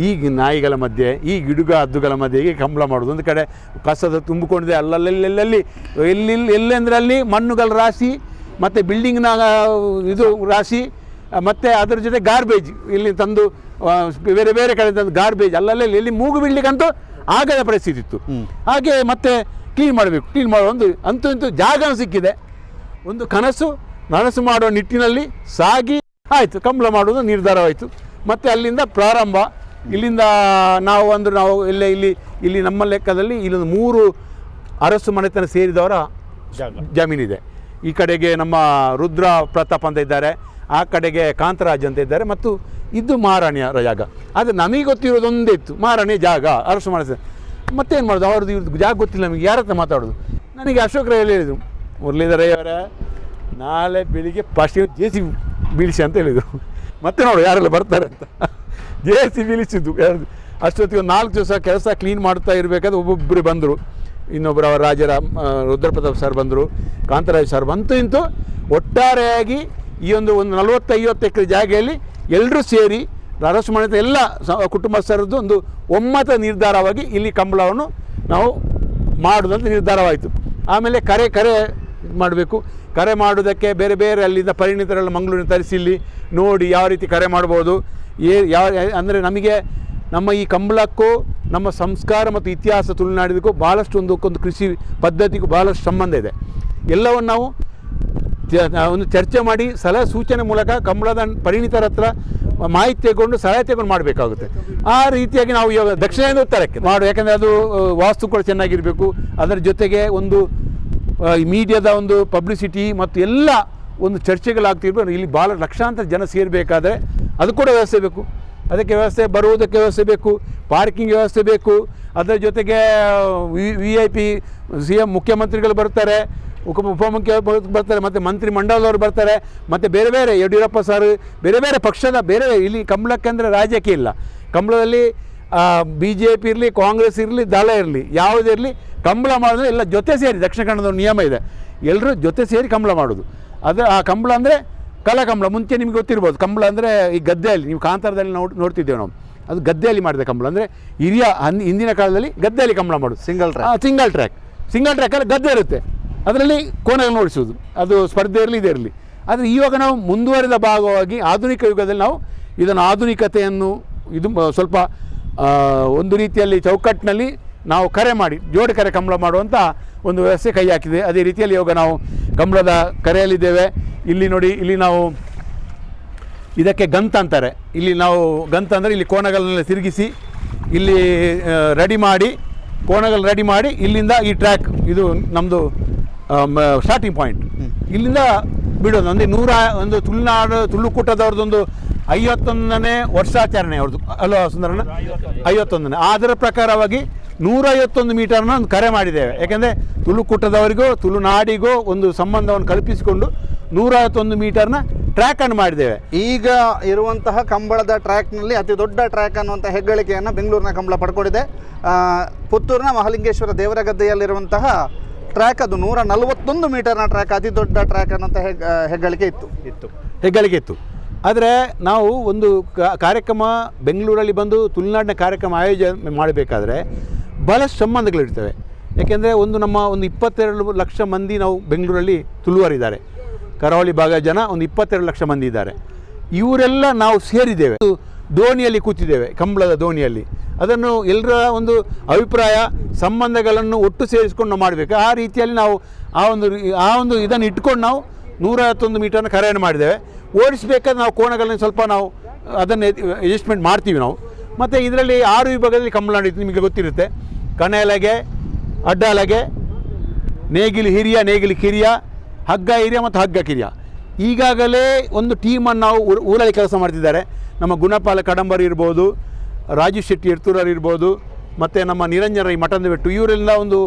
ಈಗ ನಾಯಿಗಳ ಮಧ್ಯೆ, ಈ ಗಿಡುಗ ಹದ್ದುಗಳ ಮಧ್ಯೆ ಹೀಗೆ ಕಂಬಳ ಮಾಡೋದು. ಒಂದು ಕಡೆ ಕಸದ ತುಂಬಿಕೊಂಡಿದೆ, ಎಲ್ಲೆಲ್ಲಿ ಎಲ್ಲೆಂದ್ರೆ ಅಲ್ಲಿ ಮಣ್ಣುಗಳ ರಾಶಿ, ಮತ್ತು ಬಿಲ್ಡಿಂಗ್ನ ಇದು ರಾಶಿ, ಮತ್ತು ಅದರ ಜೊತೆ ಗಾರ್ಬೇಜ್ ಇಲ್ಲಿ ತಂದು ಬೇರೆ ಬೇರೆ ಕಡೆ ತಂದು ಗಾರ್ಬೇಜ್ ಅಲ್ಲಲ್ಲಿ ಎಲ್ಲಿ ಮೂಗು ಬಿಡ್ಲಿಕ್ಕಂತೂ ಆಗದ ಪರಿಸ್ಥಿತಿ ಇತ್ತು. ಹಾಗೆ ಮತ್ತೆ ಕ್ಲೀನ್ ಮಾಡಬೇಕು, ಕ್ಲೀನ್ ಮಾಡೋ ಒಂದು ಅಂತೂ ಜಾಗ ಸಿಕ್ಕಿದೆ. ಒಂದು ನನಸು ಮಾಡುವ ನಿಟ್ಟಿನಲ್ಲಿ ಸಾಗಿ ಆಯಿತು, ಕಂಬಳ ಮಾಡೋದು ನಿರ್ಧಾರವಾಯಿತು. ಮತ್ತು ಅಲ್ಲಿಂದ ಪ್ರಾರಂಭ. ಇಲ್ಲಿಂದ ನಾವು ಇಲ್ಲಿ ನಮ್ಮ ಲೆಕ್ಕದಲ್ಲಿ ಇಲ್ಲೊಂದು 3 ಅರಸು ಮನೆತನ ಸೇರಿದವರ ಜಮೀನಿದೆ. ಈ ಕಡೆಗೆ ನಮ್ಮ ರುದ್ರ ಪ್ರತಾಪ್ ಅಂತ ಇದ್ದಾರೆ, ಆ ಕಡೆಗೆ ಕಾಂತರಾಜ್ ಅಂತ ಇದ್ದಾರೆ, ಮತ್ತು ಇದು ಮಹಾರಾಣಿಯ ಜಾಗ. ಆದರೆ ನಮಗೆ ಗೊತ್ತಿರೋದೊಂದೇ ಇತ್ತು, ಮಹಾರಾಣಿಯ ಜಾಗ ಅರಸು ಮಾಡಿಸ. ಮತ್ತೇನು ಮಾಡೋದು, ಅವ್ರದ್ದು ಇವ್ರದ್ದು ಜಾಗ ಗೊತ್ತಿಲ್ಲ ನಮಗೆ, ಯಾರ ಹತ್ರ ಮಾತಾಡೋದು. ನನಗೆ ಅಶೋಕ್ ರೈ ಹೇಳಿದರು, ಮುರಳೀಧರ ಅವರ ನಾಳೆ ಬೆಳಿಗ್ಗೆ ಫಸ್ಟ್ JCB ಬೀಳಿಸಿ ಅಂತ ಹೇಳಿದರು. ಮತ್ತೆ ನೋಡು ಯಾರೆಲ್ಲ ಬರ್ತಾರೆ ಅಂತ JCB ಬೀಳಿಸಿದ್ದು. ಅಷ್ಟೊತ್ತಿಗೆ ಒಂದು 4 ದಿವಸ ಕೆಲಸ ಕ್ಲೀನ್ ಮಾಡ್ತಾ ಇರಬೇಕಾದ್ರೆ ಒಬ್ಬೊಬ್ಬರು ಬಂದರು. ಇನ್ನೊಬ್ಬರು ಅವರ ರಾಜರ ರುದ್ರಪ್ರತಾಪ್ ಸರ್ ಬಂದರು, ಕಾಂತರಾಜ್ ಸರ್ ಬಂತು. ಇಂತು ಒಟ್ಟಾರೆಯಾಗಿ ಈ ಒಂದು 40-50 ಎಕರೆ ಜಾಗೆಯಲ್ಲಿ ಎಲ್ಲರೂ ಸೇರಿ ಅರಸು ಮಾಡಿದ ಎಲ್ಲ ಕುಟುಂಬಸ್ಥರದ್ದು ಒಂದು ಒಮ್ಮತ ನಿರ್ಧಾರವಾಗಿ ಇಲ್ಲಿ ಕಂಬಳವನ್ನು ನಾವು ಮಾಡೋದಂತ ನಿರ್ಧಾರವಾಯಿತು. ಆಮೇಲೆ ಕರೆ ಮಾಡಬೇಕು. ಕರೆ ಮಾಡೋದಕ್ಕೆ ಬೇರೆ ಬೇರೆ ಅಲ್ಲಿಂದ ಪರಿಣಿತರೆಲ್ಲ ಮಂಗಳೂರಿನ ತರಿಸಿ ಇಲ್ಲಿ ನೋಡಿ ಯಾವ ರೀತಿ ಕರೆ ಮಾಡ್ಬೋದು, ಯಾವ ಅಂದರೆ ನಮಗೆ ನಮ್ಮ ಈ ಕಂಬಳಕ್ಕೂ ನಮ್ಮ ಸಂಸ್ಕಾರ ಮತ್ತು ಇತಿಹಾಸ ತುಳುನಾಡಿದಕ್ಕೂ ಭಾಳಷ್ಟು ಒಂದು ಕೃಷಿ ಪದ್ಧತಿಗೂ ಭಾಳಷ್ಟು ಸಂಬಂಧ ಇದೆ. ಎಲ್ಲವನ್ನು ನಾವು ಒಂದು ಚರ್ಚೆ ಮಾಡಿ ಸಲಹೆ ಸೂಚನೆ ಮೂಲಕ ಕಂಬಳದ ಪರಿಣಿತರ ಹತ್ರ ಮಾಹಿತಿ ತಗೊಂಡು ಸಲಹೆ ತಗೊಂಡು ಮಾಡಬೇಕಾಗುತ್ತೆ. ಆ ರೀತಿಯಾಗಿ ನಾವು ಇವಾಗ ದಕ್ಷಿಣದಿಂದ ಉತ್ತರಕ್ಕೆ ಮಾಡು, ಯಾಕಂದರೆ ಅದು ವಾಸ್ತು ಕೂಡ ಚೆನ್ನಾಗಿರಬೇಕು. ಅದರ ಜೊತೆಗೆ ಒಂದು ಮೀಡಿಯಾದ ಒಂದು ಪಬ್ಲಿಸಿಟಿ ಮತ್ತು ಎಲ್ಲ ಒಂದು ಚರ್ಚೆಗಳಾಗ್ತಿರ್ಬೇಕು. ಇಲ್ಲಿ ಭಾಳ ಲಕ್ಷಾಂತರ ಜನ ಸೇರಬೇಕಾದ್ರೆ ಅದು ಕೂಡ ವ್ಯವಸ್ಥೆ ಬೇಕು. ಅದಕ್ಕೆ ವ್ಯವಸ್ಥೆ, ಬರುವುದಕ್ಕೆ ವ್ಯವಸ್ಥೆ ಬೇಕು, ಪಾರ್ಕಿಂಗ್ ವ್ಯವಸ್ಥೆ ಬೇಕು. ಅದರ ಜೊತೆಗೆ VIP CM ಮುಖ್ಯಮಂತ್ರಿಗಳು ಬರ್ತಾರೆ, ಉಪಮುಖ್ಯಮಂತ್ರಿ ಬರ್ತಾರೆ, ಮತ್ತು ಮಂತ್ರಿ ಮಂಡಲದವರು ಬರ್ತಾರೆ, ಮತ್ತು ಬೇರೆ ಬೇರೆ ಯಡಿಯೂರಪ್ಪ ಸರ್, ಬೇರೆ ಬೇರೆ ಪಕ್ಷದ ಬೇರೆ ಇಲ್ಲಿ ಕಂಬಳಕ್ಕೆ ಅಂದರೆ ರಾಜಕೀಯ ಇಲ್ಲ. ಕಂಬಳದಲ್ಲಿ BJP ಇರಲಿ, ಕಾಂಗ್ರೆಸ್ ಇರಲಿ, ದಳ ಇರಲಿ, ಯಾವುದೇ ಇರಲಿ, ಕಂಬಳ ಮಾಡಿದ್ರೆ ಎಲ್ಲ ಜೊತೆ ಸೇರಿ, ದಕ್ಷಿಣ ಕನ್ನಡದ ಒಂದು ನಿಯಮ ಇದೆ, ಎಲ್ಲರೂ ಜೊತೆ ಸೇರಿ ಕಂಬಳ ಮಾಡೋದು. ಅದು ಆ ಕಂಬಳ ಅಂದರೆ ಕಲಾಕಂಬಳ. ಮುಂಚೆ ನಿಮ್ಗೆ ಗೊತ್ತಿರ್ಬೋದು, ಕಂಬಳ ಅಂದರೆ ಈ ಗದ್ದೆಯಲ್ಲಿ, ನೀವು ಕಾಂತಾರದಲ್ಲಿ ನೋಡ್ತಿದ್ದೇವೆ ನಾವು, ಅದು ಗದ್ದೆಯಲ್ಲಿ ಮಾಡಿದ ಕಂಬಳ. ಅಂದರೆ ಹಿಂದಿನ ಕಾಲದಲ್ಲಿ ಗದ್ದೆಯಲ್ಲಿ ಕಂಬಳ ಮಾಡೋದು. ಸಿಂಗಲ್ ಟ್ರ್ಯಾಕಲ್ಲಿ ಗದ್ದೆ ಇರುತ್ತೆ, ಅದರಲ್ಲಿ ಕೋಣೆಗಳು ನೋಡಿಸೋದು, ಅದು ಸ್ಪರ್ಧೆ ಇರಲಿ ಇದೇ ಇರಲಿ. ಆದರೆ ಇವಾಗ ನಾವು ಮುಂದುವರಿದ ಭಾಗವಾಗಿ ಆಧುನಿಕ ಯುಗದಲ್ಲಿ ನಾವು ಇದನ್ನು ಆಧುನಿಕತೆಯನ್ನು ಇದು ಸ್ವಲ್ಪ ಒಂದು ರೀತಿಯಲ್ಲಿ ಚೌಕಟ್ಟಿನಲ್ಲಿ ನಾವು ಕರೆ ಮಾಡಿ ಜೋಡಿ ಕರೆ ಕಂಬಳ ಮಾಡುವಂಥ ಒಂದು ವ್ಯವಸ್ಥೆ ಕೈ ಹಾಕಿದೆ. ಅದೇ ರೀತಿಯಲ್ಲಿ ಇವಾಗ ನಾವು ಕಂಬಳದ ಕರೆಯಲ್ಲಿದ್ದೇವೆ. ಇಲ್ಲಿ ನೋಡಿ, ಇಲ್ಲಿ ನಾವು ಇದಕ್ಕೆ ಗಂತ ಅಂತಾರೆ. ಇಲ್ಲಿ ನಾವು ಗಂತ ಅಂದರೆ ಇಲ್ಲಿ ಕೋಣಗಳನ್ನೆಲ್ಲ ತಿರುಗಿಸಿ ಇಲ್ಲಿ ರೆಡಿ ಮಾಡಿ, ಕೋಣಗಳು ರೆಡಿ ಮಾಡಿ, ಇಲ್ಲಿಂದ ಈ ಟ್ರ್ಯಾಕ್ ಇದು ನಮ್ಮದು ಸ್ಟಾರ್ಟಿಂಗ್ ಪಾಯಿಂಟ್. ಇಲ್ಲಿಂದ ಬಿಡೋದು ಒಂದು ತುಳುಕೂಟದವ್ರದ್ದೊಂದು 51ನೇ ವರ್ಷಾಚರಣೆ ಅವ್ರದ್ದು ಅಲ್ವಾ ಸುಂದರಣ್ಣ? 51ನೇ. ಅದರ ಪ್ರಕಾರವಾಗಿ 151 ಮೀಟರ್ನ ಒಂದು ಕರೆ ಮಾಡಿದ್ದೇವೆ. ಯಾಕೆಂದರೆ ತುಳುಕೂಟದವರಿಗೂ ತುಳುನಾಡಿಗೂ ಒಂದು ಸಂಬಂಧವನ್ನು ಕಲ್ಪಿಸಿಕೊಂಡು 151 ಮೀಟರ್ನ ಟ್ರ್ಯಾಕನ್ನು ಮಾಡಿದ್ದೇವೆ. ಈಗ ಇರುವಂತಹ ಕಂಬಳದ ಟ್ರ್ಯಾಕ್ನಲ್ಲಿ ಅತಿ ದೊಡ್ಡ ಟ್ರ್ಯಾಕ್ ಅನ್ನುವಂಥ ಹೆಗ್ಗಳಿಕೆಯನ್ನು ಬೆಂಗಳೂರಿನ ಕಂಬಳ ಪಡ್ಕೊಂಡಿದೆ. ಪುತ್ತೂರಿನ ಮಹಾಲಿಂಗೇಶ್ವರ ದೇವರಗದ್ದೆಯಲ್ಲಿರುವಂತಹ ಟ್ರ್ಯಾಕ್ ಅದು 141 ಮೀಟರ್ನ ಟ್ರ್ಯಾಕ್, ಅತಿ ದೊಡ್ಡ ಟ್ರ್ಯಾಕ್ ಅನ್ನೋಂಥ ಹೆಗ್ಗಳಿಕೆ ಇತ್ತು. ಆದರೆ ನಾವು ಒಂದು ಕಾರ್ಯಕ್ರಮ ಬೆಂಗಳೂರಲ್ಲಿ ಬಂದು ತುಳುನಾಡಿನ ಕಾರ್ಯಕ್ರಮ ಆಯೋಜನೆ ಮಾಡಬೇಕಾದ್ರೆ ಭಾಳಷ್ಟು ಸಂಬಂಧಗಳಿರ್ತವೆ. ಯಾಕೆಂದರೆ ನಮ್ಮ 22 ಲಕ್ಷ ಮಂದಿ ನಾವು ಬೆಂಗಳೂರಲ್ಲಿ ತುಳುವರಿದ್ದಾರೆ, ಕರಾವಳಿ ಭಾಗದ ಜನ ಒಂದು 22 ಲಕ್ಷ ಮಂದಿ ಇದ್ದಾರೆ. ಇವರೆಲ್ಲ ನಾವು ಸೇರಿದ್ದೇವೆ, ದೋಣಿಯಲ್ಲಿ ಕೂತಿದ್ದೇವೆ, ಕಂಬಳದ ದೋಣಿಯಲ್ಲಿ. ಅದನ್ನು ಎಲ್ಲರ ಒಂದು ಅಭಿಪ್ರಾಯ ಸಂಬಂಧಗಳನ್ನು ಒಟ್ಟು ಸೇರಿಸ್ಕೊಂಡು ನಾವು ಮಾಡಬೇಕು. ಆ ರೀತಿಯಲ್ಲಿ ನಾವು ಆ ಒಂದು ಇದನ್ನು ಇಟ್ಕೊಂಡು ನಾವು 151 ಮೀಟರ್ನ ಕರೆಯನ್ನು ಮಾಡಿದ್ದೇವೆ. ಓಡಿಸಬೇಕಾದ್ರೆ ನಾವು ಕೋಣಗಳನ್ನು ಸ್ವಲ್ಪ ನಾವು ಅದನ್ನು ಅಡ್ಜಸ್ಟ್ಮೆಂಟ್ ಮಾಡ್ತೀವಿ ನಾವು. ಮತ್ತು ಇದರಲ್ಲಿ 6 ವಿಭಾಗದಲ್ಲಿ ಕಂಬಳ ನಡೀತು, ನಿಮಗೆ ಗೊತ್ತಿರುತ್ತೆ. ಕಣೆಲಗೆ, ಅಡ್ಡಲಗೆ, ನೇಗಿಲು ಹಿರಿಯ, ನೇಗಿಲು ಕಿರಿಯ, ಹಗ್ಗ ಹಿರಿಯ ಮತ್ತು ಹಗ್ಗ ಕಿರಿಯ. ಈಗಾಗಲೇ ಒಂದು ಟೀಮನ್ನು ನಾವು ಊರಲ್ಲಿ ಕೆಲಸ ಮಾಡ್ತಿದ್ದಾರೆ. ನಮ್ಮ ಗುಣಪಾಲ ಕಡಂಬರ್ ಇರ್ಬೋದು, ರಾಜು ಶೆಟ್ಟಿ ಎರ್ತೂರರು ಇರ್ಬೋದು, ಮತ್ತು ನಮ್ಮ ನಿರಂಜನ ರೈ ಮಠದ ಬೆಟ್ಟು, ಇವರೆಲ್ಲ ಒಂದು,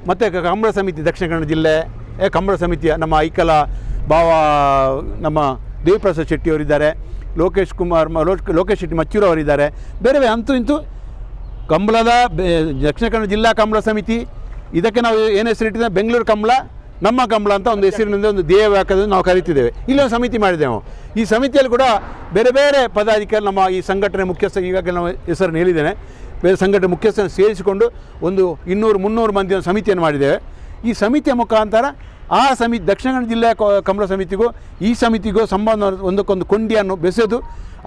ಮತ್ತು ಕಂಬಳ ಸಮಿತಿ ದಕ್ಷಿಣ ಕನ್ನಡ ಜಿಲ್ಲೆ ಕಂಬಳ ಸಮಿತಿಯ ನಮ್ಮ ಐಕಲ ಭಾವ ನಮ್ಮ ದೇವಿಪ್ರಸಾದ್ ಶೆಟ್ಟಿಯವರಿದ್ದಾರೆ, ಲೋಕೇಶ್ ಶೆಟ್ಟಿ ಮಚ್ಚೂರು ಅವರಿದ್ದಾರೆ. ಬೇರೆ ಬೇರೆ ಅಂತೂ ಇಂತೂ ಕಂಬಳದ ದಕ್ಷಿಣ ಕನ್ನಡ ಜಿಲ್ಲಾ ಕಂಬಳ ಸಮಿತಿ, ಇದಕ್ಕೆ ನಾವು ಏನು ಹೆಸರಿಟ್ಟಿದ್ದೆ, ಬೆಂಗಳೂರು ಕಂಬಳ ನಮ್ಮ ಕಂಬಳ ಅಂತ ಒಂದು ಹೆಸರಿನಿಂದ ಒಂದು ಧ್ಯೇಯ ವಾಕ್ಯದಲ್ಲಿ ನಾವು ಕರಿತಿದ್ದೇವೆ. ಇಲ್ಲೊಂದು ಸಮಿತಿ ಮಾಡಿದ್ದೇವೆ. ಈ ಸಮಿತಿಯಲ್ಲಿ ಕೂಡ ಬೇರೆ ಬೇರೆ ಪದಾಧಿಕಾರಿ, ನಮ್ಮ ಈ ಸಂಘಟನೆ ಮುಖ್ಯಸ್ಥ, ಈಗಾಗಲೇ ನಾವು ಹೆಸರನ್ನು ಹೇಳಿದ್ದೇನೆ, ಬೇರೆ ಸಂಘಟನೆ ಮುಖ್ಯಸ್ಥರನ್ನು ಸೇರಿಸಿಕೊಂಡು ಒಂದು 200-300 ಮಂದಿಯ ಸಮಿತಿಯನ್ನು ಮಾಡಿದ್ದೇವೆ. ಈ ಸಮಿತಿಯ ಮುಖಾಂತರ ಆ ಸಮಿತಿ ದಕ್ಷಿಣ ಕನ್ನಡ ಜಿಲ್ಲೆಯ ಕಂಬಳ ಸಮಿತಿಗೂ ಈ ಸಮಿತಿಗೂ ಸಂಬಂಧ ಒಂದಕ್ಕೊಂದು ಕೊಂಡಿಯನ್ನು ಬೆಸೆದು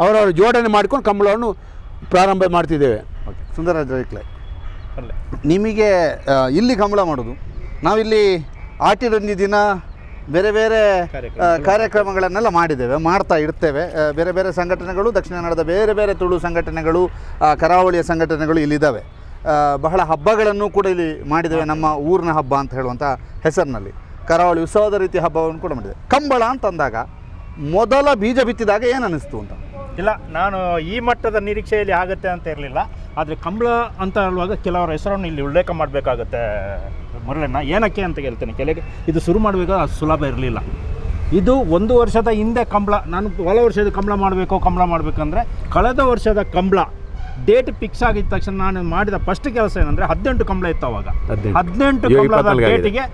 ಅವರವರ ಜೋಡಣೆ ಮಾಡಿಕೊಂಡು ಕಂಬಳವನ್ನು ಪ್ರಾರಂಭ ಮಾಡ್ತಿದ್ದೇವೆ. ಸುಂದರರಾಜ ರೈಕ್ಲೆ, ನಿಮಗೆ ಇಲ್ಲಿ ಕಂಬಳ ಮಾಡೋದು, ನಾವಿಲ್ಲಿ ಆಟಿರೊಂದಿ ದಿನ ಬೇರೆ ಬೇರೆ ಕಾರ್ಯಕ್ರಮಗಳನ್ನೆಲ್ಲ ಮಾಡ್ತಾ ಇರ್ತೇವೆ. ಬೇರೆ ಬೇರೆ ಸಂಘಟನೆಗಳು, ದಕ್ಷಿಣ ಕನ್ನಡದ ಬೇರೆ ಬೇರೆ ತುಳು ಸಂಘಟನೆಗಳು, ಕರಾವಳಿಯ ಸಂಘಟನೆಗಳು ಇಲ್ಲಿದ್ದಾವೆ. ಬಹಳ ಹಬ್ಬಗಳನ್ನು ಕೂಡ ಇಲ್ಲಿ ಮಾಡಿದ್ದೇವೆ. ನಮ್ಮ ಊರಿನ ಹಬ್ಬ ಅಂತ ಹೇಳುವಂಥ ಹೆಸರಿನಲ್ಲಿ ಕರಾವಳಿ ಉತ್ಸವದ ರೀತಿಯ ಹಬ್ಬವನ್ನು ಕೂಡ ಮಾಡಿದ್ದೇವೆ. ಕಂಬಳ ಅಂತಂದಾಗ ಮೊದಲ ಬೀಜ ಬಿತ್ತಿದಾಗ ಏನು ಅನ್ನಿಸ್ತು ಅಂತ? ಇಲ್ಲ, ನಾನು ಈ ಮಟ್ಟದ ನಿರೀಕ್ಷೆಯಲ್ಲಿ ಆಗುತ್ತೆ ಅಂತ ಇರಲಿಲ್ಲ. ಆದರೆ ಕಂಬಳ ಅಂತ ಹೇಳುವಾಗ ಕೆಲವರ ಹೆಸರನ್ನು ಇಲ್ಲಿ ಉಲ್ಲೇಖ ಮಾಡಬೇಕಾಗುತ್ತೆ ಮುರಳಣ್ಣ. ಏನಕ್ಕೆ ಅಂತ ಹೇಳ್ತೇನೆ. ಕೆಲಗೆ ಇದು ಶುರು ಮಾಡಬೇಕಾದ್ರೆ ಅದು ಸುಲಭ ಇರಲಿಲ್ಲ. ಇದು 1 ವರ್ಷದ ಹಿಂದೆ ಕಂಬಳ, ನಾನು ಹೊಲ ವರ್ಷದ ಕಂಬಳ ಮಾಡಬೇಕಂದ್ರೆ ಕಳೆದ ವರ್ಷದ ಕಂಬಳ ಡೇಟ್ ಫಿಕ್ಸ್ ಆಗಿದ ತಕ್ಷಣ ನಾನು ಮಾಡಿದ ಫಸ್ಟ್ ಕೆಲಸ ಏನಂದರೆ 18 ಕಂಬಳ ಇತ್ತು ಅವಾಗ. 18 ಕಂಬಳದ ಡೇಟಿಗೆ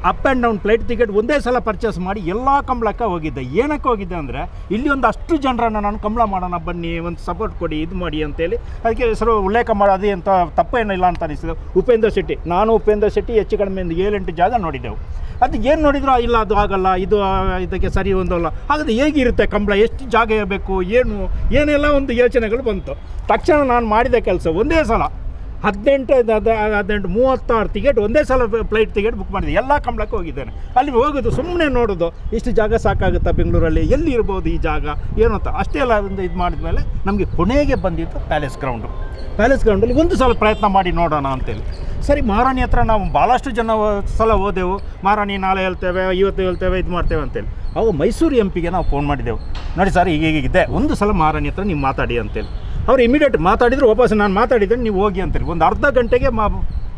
up and down flight ticket ಒಂದೇ ಸಲ ಪರ್ಚೇಸ್ ಮಾಡಿ ಎಲ್ಲ ಕಂಬಳಕ್ಕೆ ಹೋಗಿದ್ದೆ. ಏನಕ್ಕೆ ಹೋಗಿದ್ದೆ ಅಂದರೆ ಇಲ್ಲಿ ಒಂದು ಅಷ್ಟು ಜನರನ್ನು ನಾನು ಕಂಬಳ ಮಾಡೋಣ ಬನ್ನಿ, ಒಂದು ಸಪೋರ್ಟ್ ಕೊಡಿ, ಇದು ಮಾಡಿ ಅಂತೇಳಿ ಅದಕ್ಕೆ ಹೆಸರು ಉಲ್ಲೇಖ ಮಾಡೋದು ಅಂತ ತಪ್ಪೇನಿಲ್ಲ ಅಂತ ಅನಿಸಿದೆ. ಉಪೇಂದ್ರ ಶೆಟ್ಟಿ, ನಾನು ಉಪೇಂದ್ರ ಶೆಟ್ಟಿ ಹೆಚ್ಚು ಕಡಿಮೆ ಒಂದು 7-8 ಜಾಗ ನೋಡಿದ್ದೆವು. ಅದು ಏನು ನೋಡಿದ್ರು ಇಲ್ಲ ಅದು ಆಗಲ್ಲ, ಇದು ಇದಕ್ಕೆ ಸರಿ ಹೊಂದಲ್ಲ, ಹಾಗಾದ್ರೆ ಹೇಗಿರುತ್ತೆ ಕಂಬಳ, ಎಷ್ಟು ಜಾಗ ಇರಬೇಕು, ಏನೆಲ್ಲ ಒಂದು ಯೋಚನೆಗಳು ಬಂತು. ತಕ್ಷಣ ನಾನು ಮಾಡಿದ ಕೆಲಸ ಒಂದೇ ಸಲ 36 ಟಿಕೆಟ್ ಒಂದೇ ಸಲ ಫ್ಲೈಟ್ ಟಿಕೆಟ್ ಬುಕ್ ಮಾಡಿದೆ. ಎಲ್ಲ ಕಂಬಳಕ್ಕೆ ಹೋಗಿದ್ದೇನೆ. ಅಲ್ಲಿ ಹೋಗೋದು ಸುಮ್ಮನೆ ನೋಡೋದು, ಇಷ್ಟು ಜಾಗ ಸಾಕಾಗುತ್ತಾ ಬೆಂಗಳೂರಲ್ಲಿ, ಎಲ್ಲಿ ಇರ್ಬೋದು ಈ ಜಾಗ ಏನು ಅಂತ ಅಷ್ಟೇ ಎಲ್ಲ ಒಂದು ಇದು ಮಾಡಿದ್ಮೇಲೆ ನಮಗೆ ಕೊನೆಗೆ ಬಂದಿತ್ತು ಪ್ಯಾಲೇಸ್ ಗ್ರೌಂಡಲ್ಲಿ ಒಂದು ಸಲ ಪ್ರಯತ್ನ ಮಾಡಿ ನೋಡೋಣ ಅಂತೇಳಿ. ಸರಿ, ಮಹಾರಾಣಿ ಹತ್ರ ನಾವು ಭಾಳಷ್ಟು ಸಲ ಹೋದೆವು. ಮಹಾರಾಣಿ ನಾಳೆ ಹೇಳ್ತೇವೆ, ಇವತ್ತು ಹೇಳ್ತೇವೆ, ಇದು ಮಾಡ್ತೇವೆ ಅಂತೇಳಿ. ಅವು ಮೈಸೂರು MP ನಾವು ಫೋನ್ ಮಾಡಿದೆವು, ನೋಡಿ ಸರ್ ಹೀಗಿದೆ, ಒಂದು ಸಲ ಮಹಾರಾಣಿ ಹತ್ರ ನೀವು ಮಾತಾಡಿ ಅಂತೇಳಿ. ಅವ್ರು ಇಮಿಡಿಯೇಟ್ ಮಾತಾಡಿದ್ರು. ವಾಪಸ್ ನಾನು ಮಾತಾಡಿದ್ರೆ ನೀವು ಹೋಗಿ ಅಂತೇಳಿ ಒಂದು ಅರ್ಧ ಗಂಟೆಗೆ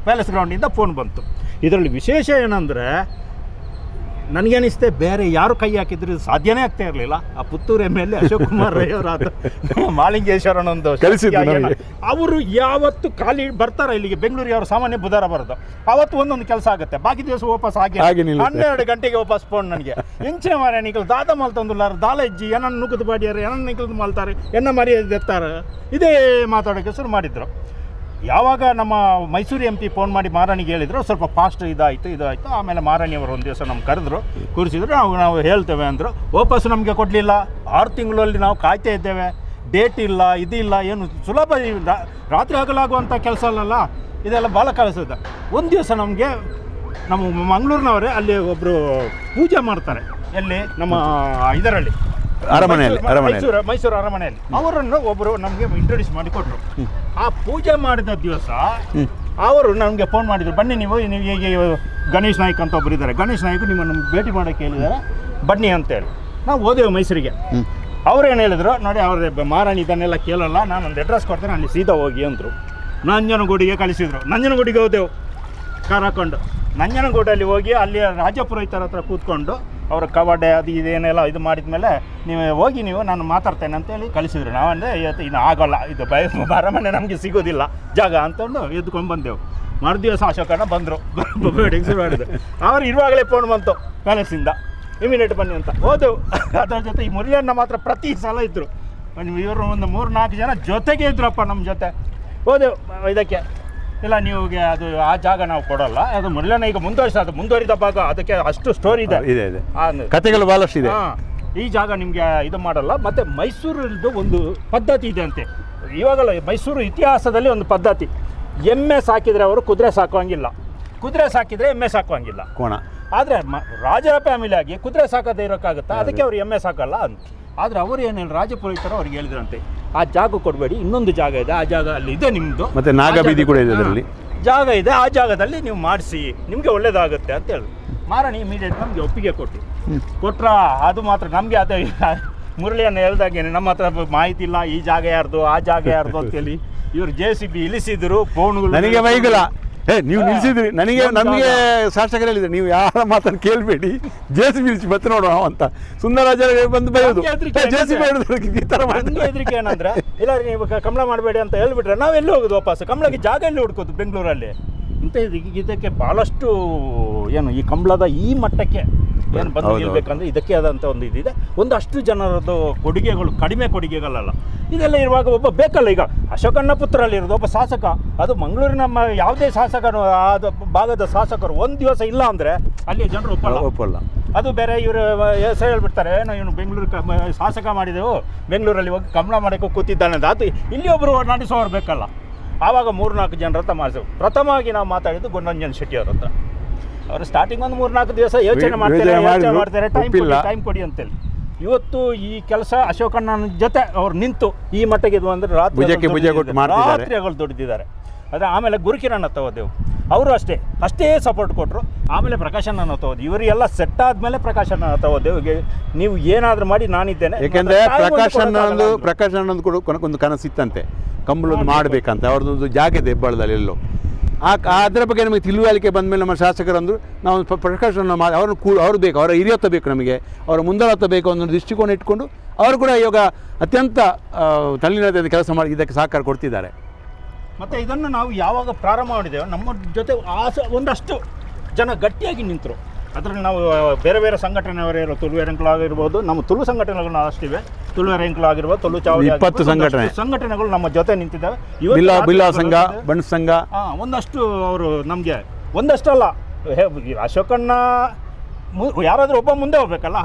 ಪ್ಯಾಲೇಸ್ ಗ್ರೌಂಡಿಂದ ಫೋನ್ ಬಂತು. ಇದರಲ್ಲಿ ವಿಶೇಷ ಏನಂದರೆ ನನಗೇನಿಸ್ತೆ ಬೇರೆ ಯಾರು ಕೈ ಹಾಕಿದ್ರು ಇದು ಸಾಧ್ಯನೇ ಆಗ್ತಾ ಇರಲಿಲ್ಲ. ಆ ಪುತ್ತೂರು MLA ಅಶೋಕ್ ಕುಮಾರ್ ರೈ ಅವರಾದ ಮಾಲಿಂಗೇಶ್ವರನೊಂದು ಅವರು ಯಾವತ್ತು ಖಾಲಿ ಬರ್ತಾರೆ ಇಲ್ಲಿಗೆ ಬೆಂಗಳೂರಿಗೆ, ಅವರು ಸಾಮಾನ್ಯ ಬುಧವಾರ ಬರೋದು, ಅವತ್ತು ಒಂದೊಂದು ಕೆಲಸ ಆಗುತ್ತೆ, ಬಾಕಿ ದಿವಸ ವಾಪಸ್ ಆಗಿ 12 ಗಂಟೆಗೆ ವಾಪಸ್ ಫೋನ್ ನನಗೆ ಎಂಚೆ ಮಾರ ನಿಕಲ್ ದಾದ ಮಾಲ್ ತಂದುಲ್ಲಾರ ದಾಲಜ್ಜಿ ಏನನ್ನು ನುಗ್ಗದು ಬಾಡಿಯಾರ ಏನನ್ನು ನಿಕಲ್ದು ಮಾಲ್ತಾರೆ ಎನ್ನ ಮರ್ಯಾದೆ ಎತ್ತಾರೆ, ಇದೇ ಮಾತಾಡೋಕ್ಕೆ ಶುರು ಮಾಡಿದ್ರು. ಯಾವಾಗ ನಮ್ಮ ಮೈಸೂರು MP ಫೋನ್ ಮಾಡಿ ಮಹಾರಾಣಿಗೆ ಹೇಳಿದ್ರು, ಸ್ವಲ್ಪ ಫಾಸ್ಟ್ ಇದಾಯಿತು. ಆಮೇಲೆ ಮಹಾರಾಣಿಯವರು ಒಂದು ದಿವಸ ನಮ್ಗೆ ಕರೆದ್ರು, ಕೂರಿಸಿದ್ರು. ನಾವು ಹೇಳ್ತೇವೆ ಅಂದರು. ವಾಪಸ್ ನಮಗೆ ಕೊಡಲಿಲ್ಲ. 6 ತಿಂಗಳಲ್ಲಿ ನಾವು ಕಾಯ್ತಾ ಇದ್ದೇವೆ, ಡೇಟ್ ಇಲ್ಲ, ಇದಿಲ್ಲ, ಏನು ಸುಲಭ ರಾತ್ರಿ ಹಗಲಾಗುವಂಥ ಕೆಲಸ ಅಲ್ಲಲ್ಲ, ಇದೆಲ್ಲ ಭಾಳ ಕೆಲಸ ಇದೆ. ಒಂದು ದಿವಸ ನಮಗೆ ನಮ್ಮ ಮಂಗಳೂರಿನವರೇ ಅಲ್ಲಿ ಒಬ್ಬರು ಪೂಜೆ ಮಾಡ್ತಾರೆ, ಎಲ್ಲಿ ನಮ್ಮ ಇದರಲ್ಲಿ ಮೈಸೂರು ಅರಮನೆಯಲ್ಲಿ. ಅವರನ್ನು ಒಬ್ಬರು ನಮಗೆ ಇಂಟ್ರೊಡ್ಯೂಸ್ ಮಾಡಿ ಕೊಟ್ಟರು. ಆ ಪೂಜೆ ಮಾಡಿದ ದಿವಸ ಅವರು ನಮಗೆ ಫೋನ್ ಮಾಡಿದರು, ಬನ್ನಿ ನೀವು ಹೀಗೆ ಗಣೇಶ್ ನಾಯ್ಕ್ ಅಂತ ಒಬ್ಬರು ಇದ್ದಾರೆ, ಗಣೇಶ್ ನಾಯ್ಕ್ ನಿಮ್ಮನ್ನು ಭೇಟಿ ಮಾಡೋಕ್ಕೆ ಹೇಳಿದ್ದಾರೆ, ಬನ್ನಿ ಅಂತೇಳಿ. ನಾವು ಹೋದೆವು ಮೈಸೂರಿಗೆ. ಅವ್ರೇನು ಹೇಳಿದ್ರು, ನೋಡಿ ಅವ್ರ ಮಹಾರಾಣಿ ಇದನ್ನೆಲ್ಲ ಕೇಳಲ್ಲ, ನಾನೊಂದು ಅಡ್ರೆಸ್ ಕೊಡ್ತೇನೆ, ಅಲ್ಲಿ ಸೀದಾ ಹೋಗಿ ಅಂದರು. ನಂಜನಗೂಡಿಗೆ ಕಳಿಸಿದ್ರು. ನಂಜನಗೂಡಿಗೆ ಹೋದೆವು ಕಾರ್ ಹಾಕ್ಕೊಂಡು. ನಂಜನಗೂಡಲ್ಲಿ ಹೋಗಿ ಅಲ್ಲಿ ರಾಜಪುರೋಹಿತರ ಹತ್ರ ಕೂತ್ಕೊಂಡು ಅವರ ಕವಡೆ ಅದು ಇದೇನೆಲ್ಲ ಇದು ಮಾಡಿದ ಮೇಲೆ ನೀವು ಹೋಗಿ ನಾನು ಮಾತಾಡ್ತೇನೆ ಅಂತೇಳಿ ಕಳಿಸಿದ್ರು. ನಾವಂದರೆ ಇವತ್ತು ಇನ್ನು ಆಗೋಲ್ಲ, ಇದು ಅರಮನೆ ನಮಗೆ ಸಿಗೋದಿಲ್ಲ ಜಾಗ ಅಂತಂದು ಎದ್ಕೊಂಡು ಬಂದೆವು. ಮರುದಿವಸ ಅಶೋಕಣ್ಣ ಬಂದರು, ಶುರು ಮಾಡಿದ್ರು. ಅವ್ರು ಇರುವಾಗಲೇ ಫೋನ್ ಬಂತು ಪ್ಯಾಲೇಸಿಂದ, ಇಮಿಡಿಯೇಟ್ ಬನ್ನಿ ಅಂತ ಹೋದೆವು. ಅದರ ಜೊತೆ ಈ ಮುರಳಿಯಣ್ಣ ಮಾತ್ರ ಪ್ರತಿ ಸಲ ಇದ್ದರು. ಇವರು ಒಂದು 3-4 ಜನ ಜೊತೆಗೆ ಇದ್ರಪ್ಪ ನಮ್ಮ ಜೊತೆ. ಹೋದೆವು ಇದಕ್ಕೆ, ಇಲ್ಲ ನೀವುಗೆ ಅದು ಆ ಜಾಗ ನಾವು ಕೊಡೋಲ್ಲ, ಅದು ಮುರಳಿಯಣ್ಣ ಈಗ ಮುಂದುವರಿದ ಭಾಗ, ಅದಕ್ಕೆ ಅಷ್ಟು ಸ್ಟೋರಿ ಇದೆ, ಕಥೆಗಳು ಭಾಳಷ್ಟು ಇದೆ. ಈ ಜಾಗ ನಿಮಗೆ ಇದು ಮಾಡಲ್ಲ. ಮತ್ತು ಮೈಸೂರದ್ದು ಒಂದು ಪದ್ಧತಿ ಇದೆ ಅಂತೆ, ಇವಾಗಲ್ಲ, ಮೈಸೂರು ಇತಿಹಾಸದಲ್ಲಿ ಒಂದು ಪದ್ಧತಿ. ಎಮ್ಮೆ ಸಾಕಿದರೆ ಅವರು ಕುದುರೆ ಸಾಕುವಂಗಿಲ್ಲ, ಕುದುರೆ ಸಾಕಿದರೆ ಎಮ್ಮೆ ಸಾಕುವಂಗಿಲ್ಲ. ಆದರೆ ರಾಜರ ಫ್ಯಾಮಿಲಿ ಆಗಿ ಕುದುರೆ ಸಾಕೋದೇ ಇರೋಕ್ಕಾಗುತ್ತಾ, ಅದಕ್ಕೆ ಅವ್ರು ಎಮ್ಮೆ ಸಾಕಲ್ಲ ಅಂತ. ಆದರೆ ಅವರು ಏನೇನು ರಾಜಪುರೋಹಿತರು ಅವ್ರಿಗೆ ಹೇಳಿದ್ರಂತೆ, ಆ ಜಾಗ ಕೊಡಬೇಡಿ, ಇನ್ನೊಂದು ಜಾಗ ಇದೆ, ಆ ಜಾಗ ಅಲ್ಲಿ ಇದೆ ನಿಮ್ಮದು, ಮತ್ತು ನಾಗಬೀದಿ ಕೂಡ ಇದೆ, ಅದರಲ್ಲಿ ಜಾಗ ಇದೆ, ಆ ಜಾಗದಲ್ಲಿ ನೀವು ಮಾಡಿಸಿ, ನಿಮಗೆ ಒಳ್ಳೇದಾಗುತ್ತೆ ಅಂತ ಹೇಳಿ. ಮಹಾರಾಣಿ ಇಮಿಡಿಯೇಟ್ ನಮಗೆ ಒಪ್ಪಿಗೆ ಕೊಟ್ಟರ. ಅದು ಮಾತ್ರ ನಮಗೆ ಅದೇ ಮುರಳಿಯನ್ನು ಹೇಳ್ದಾಗೇನೆ ನಮ್ಮ ಹತ್ರ ಮಾಹಿತಿ ಇಲ್ಲ, ಈ ಜಾಗ ಯಾರ್ದು ಆ ಜಾಗ ಯಾರ್ದು ಅಂತೇಳಿ ಇವರು JCB ಇಳಿಸಿದ್ರು. ಫೋನ್ಗಳು ನನಗೆ ಮೈಗಲ ನೀವು ನಿಲ್ಸಿದ್ರಿ, ನಮಗೆ ಶಾಸಕರು ಹೇಳಿದ್ರು ನೀವು ಯಾರ ಮಾತನ್ನು ಕೇಳಬೇಡಿ, JCB ನಿಲ್ಸಿ ಮತ್ತೆ ನೋಡೋಣ ಅಂತ. ಸುಂದರರಾಜ ಬಂದು ಬೈಯೋದು, JCB ಈ ಥರ ಮಾಡಿದ್ರೆ ಹೆದರಿಕೆ ಏನಂದ್ರೆ, ಇಲ್ಲ ನೀವು ಕಂಬಳ ಮಾಡಬೇಡಿ ಅಂತ ಹೇಳ್ಬಿಟ್ರೆ ನಾವು ಎಲ್ಲಿ ಹೋಗೋದು ವಾಪಸ್, ಕಂಬಳಕ್ಕೆ ಜಾಗ ಎಲ್ಲಿ ಹುಡ್ಕೋದು ಬೆಂಗಳೂರಲ್ಲಿ ಅಂತ. ಇದಕ್ಕೆ ಭಾಳಷ್ಟು ಏನು ಈ ಕಂಬಳದ ಈ ಮಟ್ಟಕ್ಕೆ ಏನು ಬಂದು ನಿಲ್ಬೇಕಂದ್ರೆ ಇದಕ್ಕೆ ಆದಂಥ ಒಂದು ಇದಿದೆ. ಒಂದಷ್ಟು ಜನರದ್ದು ಕೊಡುಗೆಗಳು ಕಡಿಮೆ ಕೊಡುಗೆಗಳಲ್ಲ, ಇದೆಲ್ಲ ಇರುವಾಗ ಒಬ್ಬ ಬೇಕಲ್ಲ. ಈಗ ಅಶೋಕಣ್ಣ ಪುತ್ರಲ್ಲಿರೋದು ಒಬ್ಬ ಶಾಸಕ, ಅದು ಮಂಗಳೂರಿನ ಯಾವುದೇ ಶಾಸಕರು ಅದು ಭಾಗದ ಶಾಸಕರು ಒಂದು ದಿವಸ ಇಲ್ಲ ಅಂದರೆ ಅಲ್ಲಿ ಜನರು ಒಪ್ಪಲ್ಲ. ಅದು ಬೇರೆ ಇವರು ಹೆಸರು ಹೇಳ್ಬಿಡ್ತಾರೆ, ಇವನು ಬೆಂಗಳೂರು ಶಾಸಕ ಮಾಡಿದೆವು, ಬೆಂಗಳೂರಲ್ಲಿ ಹೋಗಿ ಕಂಬಳ ಮಾಡೋಕ್ಕೆ ಕೂತಿದ್ದಾನೆ ಅಂತ. ಅದು ಇಲ್ಲಿ ಒಬ್ಬರು ನಡೆಸೋರು ಬೇಕಲ್ಲ. ಆವಾಗ 3-4 ಜನರ ಹತ್ರ ಮಾಡಿಸೆವು. ಪ್ರಥಮವಾಗಿ ನಾವು ಮಾತಾಡಿದ್ದು ಗುಣರಂಜನ್ ಶೆಟ್ಟಿ ಅವ್ರ ಹತ್ರ. ಅವರು ಸ್ಟಾರ್ಟಿಂಗ್ ಒಂದು 3-4 ದಿವಸ ಯೋಚನೆ ಮಾಡ್ತಾರೆ, ಟೈಮ್ ಕೊಡಿ ಅಂತೇಳಿ. ಇವತ್ತು ಈ ಕೆಲಸ ಅಶೋಕಣ್ಣನ ಜೊತೆ ಅವ್ರು ನಿಂತು ಈ ಮಟ್ಟಿಗೆ ಇದು ಅಂದರೆ ರಾತ್ರಿ ಹಗಲು ದುಡಿದಿದ್ದಾರೆ. ಆದರೆ ಆಮೇಲೆ ಗುರುಕಿರಣ್ಣ ತಗೋದೆವು, ಅವರು ಅಷ್ಟೇ ಸಪೋರ್ಟ್ ಕೊಟ್ಟರು. ಆಮೇಲೆ ಪ್ರಕಾಶನ ತಗೋದು, ಇವರೆಲ್ಲ ಸೆಟ್ ಆದಮೇಲೆ ಪ್ರಕಾಶನ ತಗೋದೆವು. ನೀವು ಏನಾದರೂ ಮಾಡಿ ನಾನಿದ್ದೇನೆ. ಯಾಕೆಂದರೆ ಪ್ರಕಾಶ್ ಅಣ್ಣಂದು ಕೂಡ ಒಂದು ಕನಸಿತ್ತಂತೆ, ಕಂಬಳದ್ದು ಮಾಡಬೇಕಂತ. ಅವ್ರದ್ದೊಂದು ಜಾಗ ಇದೆ ಹೆಬ್ಬಾಳದಲ್ಲಿ ಎಲ್ಲೋ. ಅದರ ಬಗ್ಗೆ ನಮಗೆ ತಿಳುವಳಿಕೆ ಬಂದ ಮೇಲೆ ನಮ್ಮ ಶಾಸಕರಂದರು ನಾವು ಪ್ರಕಾಶನ ಅವ್ರು ಬೇಕು, ಅವರ ಹಿರಿಯತ್ವ ಬೇಕು, ನಮಗೆ ಅವರ ಮುಂದಾಳತ್ವ ಬೇಕು ಅನ್ನೋ ದೃಷ್ಟಿಕೋನ ಇಟ್ಕೊಂಡು ಅವರು ಕೂಡ ಇವಾಗ ಅತ್ಯಂತ ತಲ್ಲಿನದಿಂದ ಕೆಲಸ ಮಾಡಿ ಇದಕ್ಕೆ ಸಹಕಾರ ಕೊಡ್ತಿದ್ದಾರೆ. ಮತ್ತು ಇದನ್ನು ನಾವು ಯಾವಾಗ ಪ್ರಾರಂಭ ಮಾಡಿದ್ದೇವೆ ನಮ್ಮ ಜೊತೆ ಒಂದಷ್ಟು ಜನ ಗಟ್ಟಿಯಾಗಿ ನಿಂತರು. ಅದರಲ್ಲಿ ನಾವು ಬೇರೆ ಬೇರೆ ಸಂಘಟನೆಯವರೇ ತುಳುವೆರೆಂಕ್ಲು ಆಗಿರ್ಬೋದು, ನಮ್ಮ ತುಳು ಸಂಘಟನೆಗಳು ಅಷ್ಟಿವೆ. ತುಳುವೆರೆಂಕ್ಲು ಆಗಿರ್ಬೋದು, ತುಳು ಚಾವಡಿ 20 ಸಂಘಟನೆಗಳು ನಮ್ಮ ಜೊತೆ ನಿಂತಿದ್ದಾವೆ. ಬಿಲ್ಲಾ ಸಂಘ, ಬಣ್ಣ ಸಂಘ, ಒಂದಷ್ಟು ಅವರು ನಮಗೆ ಒಂದಷ್ಟು ಅಲ್ಲ, ಅಶೋಕಣ್ಣ ಯಾರಾದರೂ ಒಬ್ಬ ಮುಂದೆ ಹೋಗ್ಬೇಕಲ್ಲ,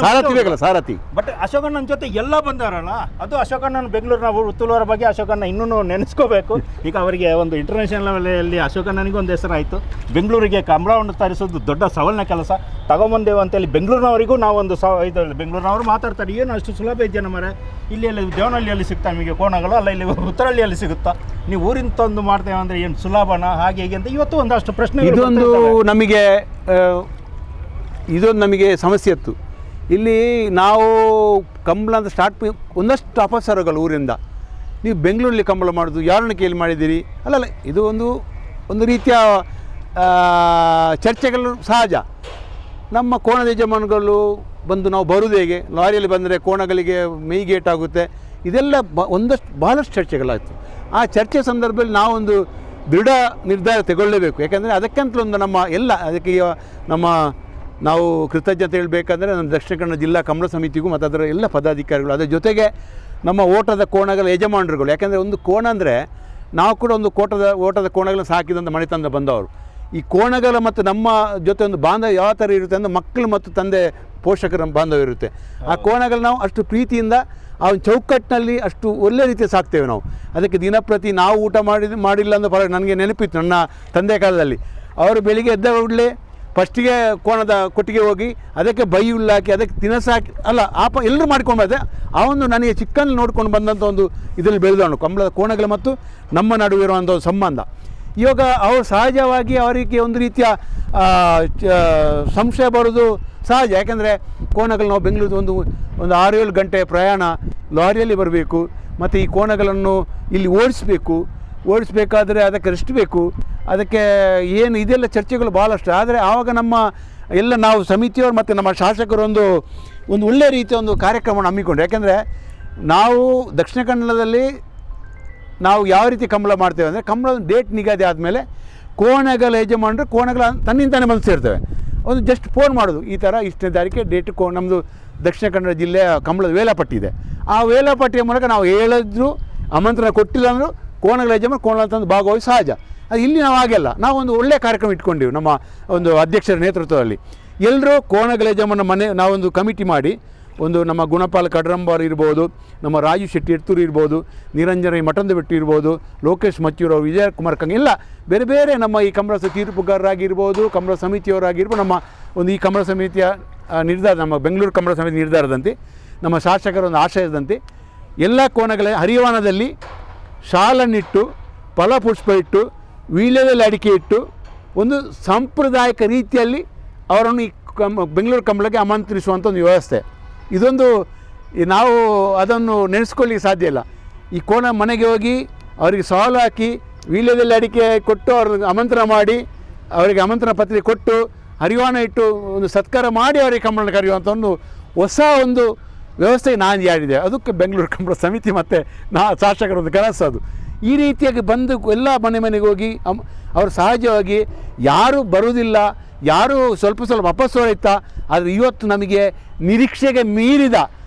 ಸಾರಥಿ ಬೇಕಲ್ಲ, ಸಾರಥಿ. ಬಟ್ ಅಶೋಕಣ್ಣನ ಜೊತೆ ಎಲ್ಲ ಬಂದಾರಲ್ಲ, ಅದು ಅಶೋಕಣ್ಣನ ಬೆಂಗಳೂರಿನ ತುಳುವರ ಬಗ್ಗೆ ಅಶೋಕಣ್ಣ ಇನ್ನೂ ನೆನೆಸ್ಕೋಬೇಕು. ಈಗ ಅವರಿಗೆ ಒಂದು ಇಂಟರ್ನ್ಯಾಷನಲ್ ಲೆವೆಲಲ್ಲಿ ಅಶೋಕಣ್ಣನಿಗೂ ಒಂದು ಹೆಸರಾಯಿತು. ಬೆಂಗಳೂರಿಗೆ ಕಂಬಳವನ್ನು ತರಿಸೋದು ದೊಡ್ಡ ಸವಾಲಿನ ಕೆಲಸ. ತಗೊಂಬಂದೇವು ಅಂತೇಳಿ ಬೆಂಗಳೂರಿನವರಿಗೂ ನಾವೊಂದು ಇದರಲ್ಲಿ ಬೆಂಗಳೂರಿನವರು ಮಾತಾಡ್ತಾರೆ, ಏನು ಅಷ್ಟು ಸುಲಭ ಇದೆಯಾ ಮರೆ, ಇಲ್ಲಿ ದೇವನಹಳ್ಳಿಯಲ್ಲಿ ಸಿಗ್ತಾ ನಿಮಗೆ ಕೋಣಗಳು, ಅಲ್ಲ ಇಲ್ಲಿ ಉತ್ತರಹಳ್ಳಿಯಲ್ಲಿ ಸಿಗುತ್ತಾ, ನೀವು ಊರಿನ ತಂದು ಮಾಡ್ತೇವೆ ಅಂದರೆ ಏನು ಸುಲಭನಾ, ಹಾಗೆ ಹೇಗೆ ಅಂತ ಇವತ್ತು ಒಂದಷ್ಟು ಪ್ರಶ್ನೆ. ಇದೊಂದು ನಮಗೆ ಸಮಸ್ಯೆ ಇತ್ತು. ಇಲ್ಲಿ ನಾವು ಕಂಬಳ ಅಂತ ಸ್ಟಾರ್ಟ್ ಒಂದಷ್ಟು ಅಪಸರಗಳು ಊರಿಂದ, ನೀವು ಬೆಂಗಳೂರಲ್ಲಿ ಕಂಬಳ ಮಾಡೋದು ಯಾರನ್ನ ಕೇಳಿ ಮಾಡಿದ್ದೀರಿ, ಅಲ್ಲಲ್ಲ, ಇದು ಒಂದು ರೀತಿಯ ಚರ್ಚೆಗಳು ಸಹಜ. ನಮ್ಮ ಕೋಣದ ಯಜಮಾನಗಳು ಬಂದು ನಾವು ಬರುವುದು ಹೇಗೆ, ಲಾರಿಯಲ್ಲಿ ಬಂದರೆ ಕೋಣಗಳಿಗೆ ಮೇಯ್ಗೇಟ್ ಆಗುತ್ತೆ, ಇದೆಲ್ಲ ಬಹಳಷ್ಟು ಚರ್ಚೆಗಳಾಯಿತು. ಆ ಚರ್ಚೆ ಸಂದರ್ಭದಲ್ಲಿ ನಾವೊಂದು ದೃಢ ನಿರ್ಧಾರ ತಗೊಳ್ಳೇಬೇಕು. ಯಾಕೆಂದರೆ ಅದಕ್ಕಂತಲೊಂದು ಅದಕ್ಕೆ ನಾವು ಕೃತಜ್ಞತೆ ಹೇಳಬೇಕಂದ್ರೆ ನಮ್ಮ ದಕ್ಷಿಣ ಕನ್ನಡ ಜಿಲ್ಲಾ ಕಂಬಳ ಸಮಿತಿಗೂ ಮತ್ತು ಅದರ ಎಲ್ಲ ಪದಾಧಿಕಾರಿಗಳು, ಅದರ ಜೊತೆಗೆ ನಮ್ಮ ಓಟದ ಕೋಣಗಳ ಯಜಮಾನರುಗಳು. ಯಾಕೆಂದರೆ ಒಂದು ಕೋಣ ಅಂದರೆ ನಾವು ಕೂಡ ಒಂದು ಓಟದ ಕೋಣಗಳನ್ನು ಸಾಕಿದಂಥ ಮನೆತಂದ ಬಂದವರು. ಈ ಕೋಣಗಳ ಮತ್ತು ನಮ್ಮ ಜೊತೆ ಒಂದು ಬಾಂಧವ್ಯ ಯಾವ ಥರ ಇರುತ್ತೆ ಅಂದರೆ ಮಕ್ಕಳು ಮತ್ತು ತಂದೆ ಪೋಷಕರ ಬಾಂಧವ್ಯ ಇರುತ್ತೆ. ಆ ಕೋಣಗಳು ನಾವು ಅಷ್ಟು ಪ್ರೀತಿಯಿಂದ ಆ ಒಂದು ಚೌಕಟ್ಟಿನಲ್ಲಿ ಅಷ್ಟು ಒಳ್ಳೆ ರೀತಿ ಸಾಕ್ತೇವೆ ನಾವು. ಅದಕ್ಕೆ ದಿನಪ್ರತಿ ನಾವು ಊಟ ಮಾಡಿಲ್ಲ ಅನ್ನೋ ನನಗೆ ನೆನಪಿತ್ತು ನನ್ನ ತಂದೆ ಕಾಲದಲ್ಲಿ. ಅವರು ಬೆಳಿಗ್ಗೆ ಎದ್ದ ಕೂಡಲೇ ಫಸ್ಟಿಗೆ ಕೋಣದ ಕೊಟ್ಟಿಗೆ ಹೋಗಿ ಅದಕ್ಕೆ ಬೈ ಹುಲ್ಲಾಕಿ ಅದಕ್ಕೆ ತಿನಸಾಕಿ ಅಲ್ಲ ಎಲ್ಲರೂ ಮಾಡ್ಕೊಂಡು ಬಂದೆ. ಆ ಒಂದು ನನಗೆ ಚಿಕ್ಕಲ್ಲಿ ನೋಡ್ಕೊಂಡು ಬಂದಂಥ ಒಂದು ಇದರಲ್ಲಿ ಬೆಳೆದವನು ಕಂಬಳದ ಕೋಣಗಳು ಮತ್ತು ನಮ್ಮ ನಡುವೆ ಇರುವಂಥ ಒಂದು ಸಂಬಂಧ. ಇವಾಗ ಅವರು ಸಹಜವಾಗಿ ಅವರಿಗೆ ಒಂದು ರೀತಿಯ ಸಂಶಯ ಬರೋದು ಸಹಜ. ಯಾಕೆಂದರೆ ಕೋಣಗಳು ನಾವು ಬೆಂಗಳೂರು ಒಂದು 6-7 ಗಂಟೆ ಪ್ರಯಾಣ ಲಾರಿಯಲ್ಲಿ ಬರಬೇಕು, ಮತ್ತು ಈ ಕೋಣಗಳನ್ನು ಇಲ್ಲಿ ಓಡಿಸಬೇಕಾದ್ರೆ ಅದಕ್ಕೆ ರೆಸ್ಟ್ ಬೇಕು, ಅದಕ್ಕೆ ಏನು ಇದೆಲ್ಲ ಚರ್ಚೆಗಳು ಭಾಳಷ್ಟು. ಆದರೆ ಆವಾಗ ನಾವು ಸಮಿತಿಯವರು ಮತ್ತು ನಮ್ಮ ಶಾಸಕರು ಒಂದು ಒಳ್ಳೆಯ ರೀತಿಯ ಒಂದು ಕಾರ್ಯಕ್ರಮವನ್ನು ಹಮ್ಮಿಕೊಂಡು. ಯಾಕೆಂದರೆ ನಾವು ದಕ್ಷಿಣ ಕನ್ನಡದಲ್ಲಿ ನಾವು ಯಾವ ರೀತಿ ಕಂಬಳ ಮಾಡ್ತೇವೆ ಅಂದರೆ ಕಂಬಳದ ಡೇಟ್ ನಿಗದಿ ಆದಮೇಲೆ ಕೋಣಗಳ ಯಜಮಾನರು ಕೋಣಗಳ ತನ್ನಿಂತಾನೆ ಬಂದು ಸೇರ್ತೇವೆ. ಒಂದು ಜಸ್ಟ್ ಫೋನ್ ಮಾಡೋದು, ಈ ಥರ ಇಷ್ಟನೇ ತಾರೀಕೆ ಡೇಟ್ ನಮ್ಮದು ದಕ್ಷಿಣ ಕನ್ನಡ ಜಿಲ್ಲೆಯ ಕಂಬಳದ ವೇಳಾಪಟ್ಟಿ ಇದೆ. ಆ ವೇಳಾಪಟ್ಟಿಯ ಮೂಲಕ ನಾವು ಹೇಳಿದ್ರು ಆಮಂತ್ರಣ ಕೊಟ್ಟಿಲ್ಲ ಅಂದರೂ ಕೋಣಗಳ ಯಜಮಾನ ಕೋಣ ತಂದು ಭಾಗವಹಿಸಿ ಸಹಜ. ಅದು ಇಲ್ಲಿ ನಾವು ಹಾಗೆಲ್ಲ ನಾವು ಒಂದು ಒಳ್ಳೆಯ ಕಾರ್ಯಕ್ರಮ ಇಟ್ಕೊಂಡಿವಿ. ನಮ್ಮ ಒಂದು ಅಧ್ಯಕ್ಷರ ನೇತೃತ್ವದಲ್ಲಿ ಎಲ್ಲರೂ ಕೋಣಗಳ ಯಜಮಾನ ನಾವೊಂದು ಕಮಿಟಿ ಮಾಡಿ ನಮ್ಮ ಗುಣಪಾಲ ಕಡ್ರಂಬಾರ್ ಇರ್ಬೋದು, ನಮ್ಮ ರಾಜು ಶೆಟ್ಟಿ ಎತ್ತೂರು ಇರ್ಬೋದು, ನಿರಂಜನ ಮಠಂದಬೆಟ್ಟು ಇರ್ಬೋದು, ಲೋಕೇಶ್ ಮಚ್ಚೂರು, ವಿಜಯಕುಮಾರ್ ಕಂಗ್, ಎಲ್ಲ ಬೇರೆ ಬೇರೆ ನಮ್ಮ ಈ ಕಂಬಳ ತೀರ್ಪುಗಾರರಾಗಿರ್ಬೋದು, ಕಂಬಳ ಸಮಿತಿಯವರಾಗಿರ್ಬೋದು, ನಮ್ಮ ಈ ಕಂಬಳ ಸಮಿತಿಯ ನಿರ್ಧಾರ, ನಮ್ಮ ಬೆಂಗಳೂರು ಕಂಬಳ ಸಮಿತಿ ನಿರ್ಧಾರದಂತೆ, ನಮ್ಮ ಶಾಸಕರ ಒಂದು ಆಶಯದಂತೆ ಎಲ್ಲ ಕೋಣಗಳ ಹರಿವಾಣದಲ್ಲಿ ಶಾಲನ್ನಿಟ್ಟು ಫಲಪುಷ್ಪ ಇಟ್ಟು ವೀಳ್ಯದಲ್ಲಿ ಅಡಿಕೆ ಇಟ್ಟು ಒಂದು ಸಾಂಪ್ರದಾಯಿಕ ರೀತಿಯಲ್ಲಿ ಅವರನ್ನು ಈ ಬೆಂಗಳೂರು ಕಂಬಳಕ್ಕೆ ಆಮಂತ್ರಿಸುವಂಥ ಒಂದು ವ್ಯವಸ್ಥೆ. ಇದೊಂದು ನಾವು ಅದನ್ನು ನೆನೆಸ್ಕೊಳ್ಳಿಕ್ಕೆ ಸಾಧ್ಯ ಇಲ್ಲ. ಈ ಕೋಣ ಮನೆಗೆ ಹೋಗಿ ಅವರಿಗೆ ಸಾಲು ಹಾಕಿ ವೀಳ್ಯದಲ್ಲಿ ಅಡಿಕೆ ಕೊಟ್ಟು ಅವ್ರಿಗೆ ಆಮಂತ್ರಣ ಮಾಡಿ, ಅವರಿಗೆ ಆಮಂತ್ರಣ ಪತ್ರಿಕೆ ಕೊಟ್ಟು ಹರಿವಾಣ ಇಟ್ಟು ಒಂದು ಸತ್ಕಾರ ಮಾಡಿ ಅವರಿಗೆ ಕಂಬಳ ಕರೆಯುವಂಥ ಹೊಸ ಒಂದು ವ್ಯವಸ್ಥೆ ನಾನು ಯಾರಿದೆ. ಅದಕ್ಕೆ ಬೆಂಗಳೂರು ಕಂಬಳ ಸಮಿತಿ ಮತ್ತು ಶಾಸಕರೊಂದು ಕನಸು ಅದು. ಈ ರೀತಿಯಾಗಿ ಬಂದು ಎಲ್ಲ ಮನೆಗೆ ಹೋಗಿ ಅವರು ಸಹಜವಾಗಿ ಯಾರೂ ಬರುವುದಿಲ್ಲ, ಯಾರೂ ಸ್ವಲ್ಪ ಅಪಸ್ವರ. ಆದರೆ ಇವತ್ತು ನಮಗೆ ನಿರೀಕ್ಷೆಗೆ ಮೀರಿದ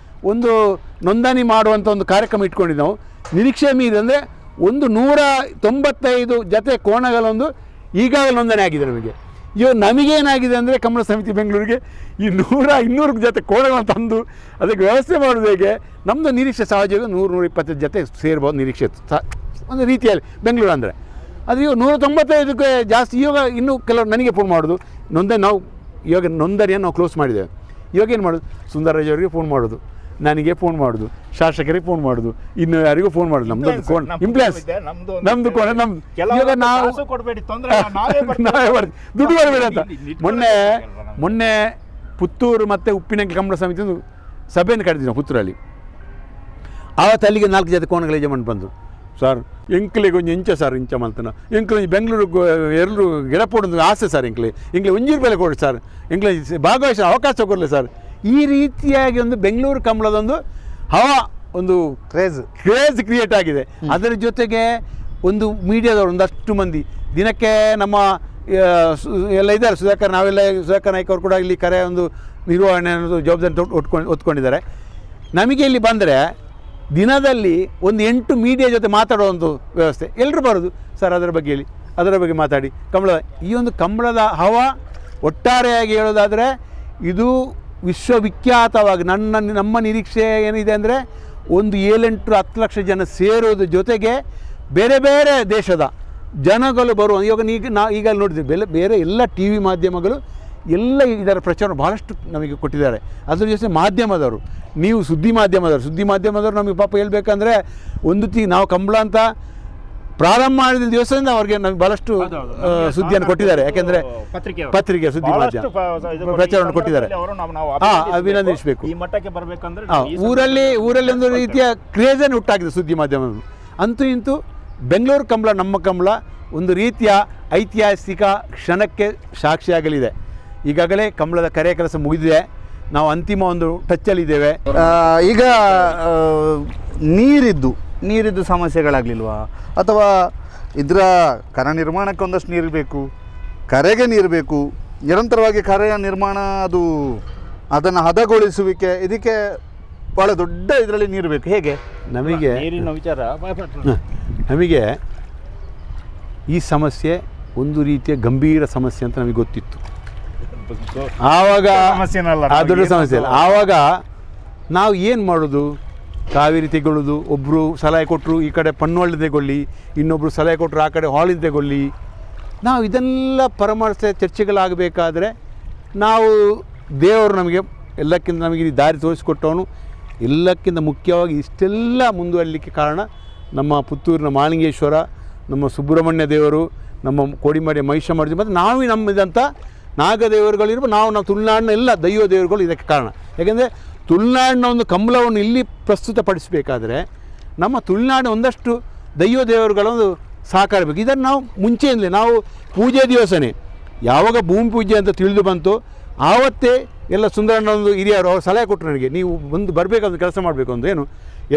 ಒಂದು ನೋಂದಣಿ ಮಾಡುವಂಥ ಒಂದು ಕಾರ್ಯಕ್ರಮ ಇಟ್ಕೊಂಡಿದ್ದು ನಾವು. ನಿರೀಕ್ಷೆ ಮೀರಿದ ಅಂದರೆ 195 ಜೊತೆ ಕೋಣಗಳೊಂದು ಈಗಾಗಲೇ ನೋಂದಣಿ ಆಗಿದೆ ನಮಗೆ. ನಮಗೇನಾಗಿದೆ ಅಂದರೆ ಕಂಬಳ ಸಮಿತಿ ಬೆಂಗಳೂರಿಗೆ ಈ 100-200 ಜೊತೆ ಕೋಣಗಳನ್ನು ತಂದು ಅದಕ್ಕೆ ವ್ಯವಸ್ಥೆ ಮಾಡೋದು ಹೇಗೆ. ನಮ್ಮದು ನಿರೀಕ್ಷೆ ಸಹಜವಾಗಿ 100-125 ಜೊತೆ ಸೇರ್ಬೋದು ನಿರೀಕ್ಷೆ ಇತ್ತು ಒಂದು ರೀತಿಯಲ್ಲಿ ಬೆಂಗಳೂರು ಅಂದರೆ. ಅದು ಇವಾಗ 195ಕ್ಕೆ ಜಾಸ್ತಿ. ಇವಾಗ ಇನ್ನೂ ಕೆಲವರು ನನಗೆ ಫೋನ್ ಮಾಡೋದು, ನೋಂದಣಿ ನಾವು ಇವಾಗ ನೋಂದಣಿಯನ್ನು ನಾವು ಕ್ಲೋಸ್ ಮಾಡಿದ್ದೇವೆ, ಇವಾಗ ಏನು ಮಾಡೋದು, ಸುಂದರರಾಜ್ ಅವರಿಗೆ ಫೋನ್ ಮಾಡೋದು, ನನಗೆ ಫೋನ್ ಮಾಡೋದು, ಶಾಸಕರಿಗೆ ಫೋನ್ ಮಾಡೋದು, ಇನ್ನು ಯಾರಿಗೂ ಫೋನ್ ಮಾಡೋದು. ನಮ್ದು ಕೋಣ ಇಂಪ್ಲಾನ್ಸ್, ನಮ್ದು ಕೋಣ ನಮ್ದು. ಇವಾಗ ನಾವು ಕೊಡಬೇಡಿ ತೊಂದರೆ, ನಾವೇ ನಾವೇ ಬರ್ತೀವಿ, ದುಡ್ಡು ಬರಬೇಡ ಅಂತ. ಮೊನ್ನೆ ಪುತ್ತೂರು ಮತ್ತು ಉಪ್ಪಿನಂಕಿ ಕಂಬಳ ಸಮಿತಿ ಒಂದು ಸಭೆಯನ್ನು ಕರೆದಿದ್ವಿ ನಾವು ಪುತ್ತೂರಲ್ಲಿ. ಆವತ್ತು ಅಲ್ಲಿಗೆ 4 ಜೊತೆ ಕೋಣಗಳ ಯಜಮಾನ ಬಂದು, ಸರ್ ಎಂಕ್ಲಿಗೆ ಒಂದು ಇಂಚ ಸರ್ ಇಂಚ ಮಂತನ ಎಂಕ್ಲೆ ಬೆಂಗಳೂರು ಎಲ್ಲರೂ ಗಿಡ ಪೋಡೋದು ಆಸೆ ಸರ್, ಎಂಕ್ಲೆ ಒಂಜೀರು ಬೆಲೆ ಕೊಡಿ ಸರ್, ಎಂಕ್ಲೆ ಭಾಗವಹಿಸೋ ಅವಕಾಶ ಕೊಡಲಿ ಸರ್. ಈ ರೀತಿಯಾಗಿ ಒಂದು ಬೆಂಗಳೂರು ಕಂಬಳದೊಂದು ಒಂದು ಕ್ರೇಜ್ ಕ್ರಿಯೇಟ್ ಆಗಿದೆ. ಅದರ ಜೊತೆಗೆ ಒಂದು ಮೀಡಿಯಾದವರು ಒಂದಷ್ಟು ಮಂದಿ ದಿನಕ್ಕೆ ನಮ್ಮ ಎಲ್ಲ ಇದ್ದಾರೆ, ಸುಧಾಕರ್ ನಾಯ್ಕ ಅವರು ಕೂಡ ಇಲ್ಲಿ ಕರೆ ಒಂದು ನಿರ್ವಹಣೆ ಅನ್ನೋದು ಜವಾಬ್ದಾರಿ ಹೊತ್ಕೊಂಡಿದ್ದಾರೆ. ನಮಗೆ ಇಲ್ಲಿ ಬಂದರೆ ದಿನದಲ್ಲಿ ಒಂದು 8 ಮೀಡಿಯಾ ಜೊತೆ ಮಾತಾಡೋ ಒಂದು ವ್ಯವಸ್ಥೆ, ಎಲ್ಲರೂ ಬರೋದು ಸರ್ ಅದರ ಬಗ್ಗೆ ಹೇಳಿ, ಅದರ ಬಗ್ಗೆ ಮಾತಾಡಿ. ಈ ಒಂದು ಕಂಬಳದ ಒಟ್ಟಾರೆಯಾಗಿ ಹೇಳೋದಾದರೆ ಇದು ವಿಶ್ವವಿಖ್ಯಾತವಾಗಿ ನಮ್ಮ ನಿರೀಕ್ಷೆ ಏನಿದೆ ಅಂದರೆ ಒಂದು 7-10 ಲಕ್ಷ ಜನ ಸೇರೋದ್ರ ಜೊತೆಗೆ ಬೇರೆ ಬೇರೆ ದೇಶದ ಜನಗಳು ಬರುವ. ಇವಾಗ ಈಗ ನೋಡಿದ್ವಿ ಬೇರೆ ಎಲ್ಲ ಟಿ ವಿ ಮಾಧ್ಯಮಗಳು ಎಲ್ಲ ಇದರ ಪ್ರಚಾರ ಭಾಳಷ್ಟು ನಮಗೆ ಕೊಟ್ಟಿದ್ದಾರೆ. ಅದ್ರ ಜೊತೆ ಮಾಧ್ಯಮದವರು, ನೀವು ಸುದ್ದಿ ಮಾಧ್ಯಮದವರು ನಮಗೆ ಪಾಪ ಹೇಳ್ಬೇಕಂದ್ರೆ ನಾವು ಕಂಬಳ ಅಂತ ಪ್ರಾರಂಭ ಮಾಡಿದ ದಿವಸದಿಂದ ಅವ್ರಿಗೆ ನಮಗೆ ಭಾಳಷ್ಟು ಸುದ್ದಿಯನ್ನು ಕೊಟ್ಟಿದ್ದಾರೆ. ಯಾಕೆಂದರೆ ಪತ್ರಿಕೆ ಸುದ್ದಿ ಮಾಧ್ಯಮ ಪ್ರಚಾರವನ್ನು ಕೊಟ್ಟಿದ್ದಾರೆ. ಅಭಿನಂದಿಸಬೇಕು. ಈ ಮಟ್ಟಕ್ಕೆ ಬರಬೇಕಂದ್ರೆ ಊರಲ್ಲಿ ಒಂದು ರೀತಿಯ ಕ್ರೇಜನ್ನು ಹುಟ್ಟಾಕಿದೆ ಸುದ್ದಿ ಮಾಧ್ಯಮಗಳು. ಅಂತೂ ಇಂತೂ ಬೆಂಗಳೂರು ಕಂಬಳ, ನಮ್ಮ ಕಂಬಳ ಒಂದು ರೀತಿಯ ಐತಿಹಾಸಿಕ ಕ್ಷಣಕ್ಕೆ ಸಾಕ್ಷಿಯಾಗಲಿದೆ. ಈಗಾಗಲೇ ಕಂಬಳದ ಕರೆ ಕೆಲಸ ಮುಗಿದಿದೆ, ನಾವು ಅಂತಿಮ ಒಂದು ಟಚ್ಚಲ್ಲಿದ್ದೇವೆ. ಈಗ ನೀರಿದ್ದು ಸಮಸ್ಯೆಗಳಾಗಲಿಲ್ವಾ, ಅಥವಾ ಇದರ ಕರ ನಿರ್ಮಾಣಕ್ಕೆ ಒಂದಷ್ಟು ನೀರು ಬೇಕು, ಕರೆಗೆ ನೀರು ಬೇಕು, ನಿರಂತರವಾಗಿ ಕರೆಯ ನಿರ್ಮಾಣ, ಅದನ್ನು ಹದಗೊಳಿಸುವಿಕೆ, ಇದಕ್ಕೆ ಭಾಳ ದೊಡ್ಡ ಇದರಲ್ಲಿ ನೀರು ಬೇಕು. ಹೇಗೆ ನಮಗೆ ನೀರಿನ ವಿಚಾರ ನಮಗೆ ಈ ಸಮಸ್ಯೆ ಒಂದು ರೀತಿಯ ಗಂಭೀರ ಸಮಸ್ಯೆ ಅಂತ ನಮಗೆ ಗೊತ್ತಿತ್ತು. ಆವಾಗ ದೊಡ್ಡ ಸಮಸ್ಯೆ ಇಲ್ಲ. ಆವಾಗ ನಾವು ಏನು ಮಾಡೋದು, ಕಾವೇರಿ ತೆಗೊಳ್ಳೋದು, ಒಬ್ಬರು ಸಲಹೆ ಕೊಟ್ಟರು ಈ ಕಡೆ ಪನ್ನೊಳ್ಳಿ ತೆಗೊಳ್ಳಿ, ಇನ್ನೊಬ್ಬರು ಸಲಹೆ ಕೊಟ್ಟರು ಆ ಕಡೆ ಹಾಲಿನ ತೆಗೊಳ್ಳಿ. ನಾವು ಇದೆಲ್ಲ ಪರಾಮರ್ಶ ಚರ್ಚೆಗಳಾಗಬೇಕಾದ್ರೆ ನಾವು ದೇವರು ನಮಗೆ ದಾರಿ ತೋರಿಸಿಕೊಟ್ಟವನು. ಎಲ್ಲಕ್ಕಿಂತ ಮುಖ್ಯವಾಗಿ ಇಷ್ಟೆಲ್ಲ ಮುಂದುವರಲಿಕ್ಕೆ ಕಾರಣ ನಮ್ಮ ಪುತ್ತೂರಿನ ಮಾಲಿಂಗೇಶ್ವರ, ನಮ್ಮ ಸುಬ್ರಹ್ಮಣ್ಯ ದೇವರು, ನಮ್ಮ ಕೋಡಿಮಾಡಿಯ ಮಹಿಷಮರ್ಜಿ, ಮತ್ತು ನಮ್ಮದಂಥ ನಾಗದೇವರುಗಳಿರ್ಬೋದು, ನಾವು ತುಳುನಾಡಿನ ಎಲ್ಲ ದೈವ ದೇವರುಗಳು ಇದಕ್ಕೆ ಕಾರಣ. ಯಾಕೆಂದರೆ ತುಳುನಾಡಿನ ಒಂದು ಕಂಬಳವನ್ನು ಇಲ್ಲಿ ಪ್ರಸ್ತುತಪಡಿಸಬೇಕಾದ್ರೆ ನಮ್ಮ ತುಳುನಾಡಿನ ಒಂದಷ್ಟು ದೈವ ದೇವರುಗಳೊಂದು ಸಹಕಾರ ಬೇಕು. ಇದನ್ನು ನಾವು ಮುಂಚೆಯಿಂದಲೇ ನಾವು ಪೂಜೆ ದಿವಸನೇ ಯಾವಾಗ ಭೂಮಿ ಪೂಜೆ ಅಂತ ತಿಳಿದು ಬಂತು ಆವತ್ತೇ ಎಲ್ಲ ಸುಂದರಣ್ಣ ಒಂದು ಹಿರಿಯರು ಅವ್ರು ಸಲಹೆ ಕೊಟ್ಟರು ನನಗೆ, ನೀವು ಒಂದು ಬರಬೇಕಂತ ಕೆಲಸ ಮಾಡಬೇಕು ಅಂತ. ಏನು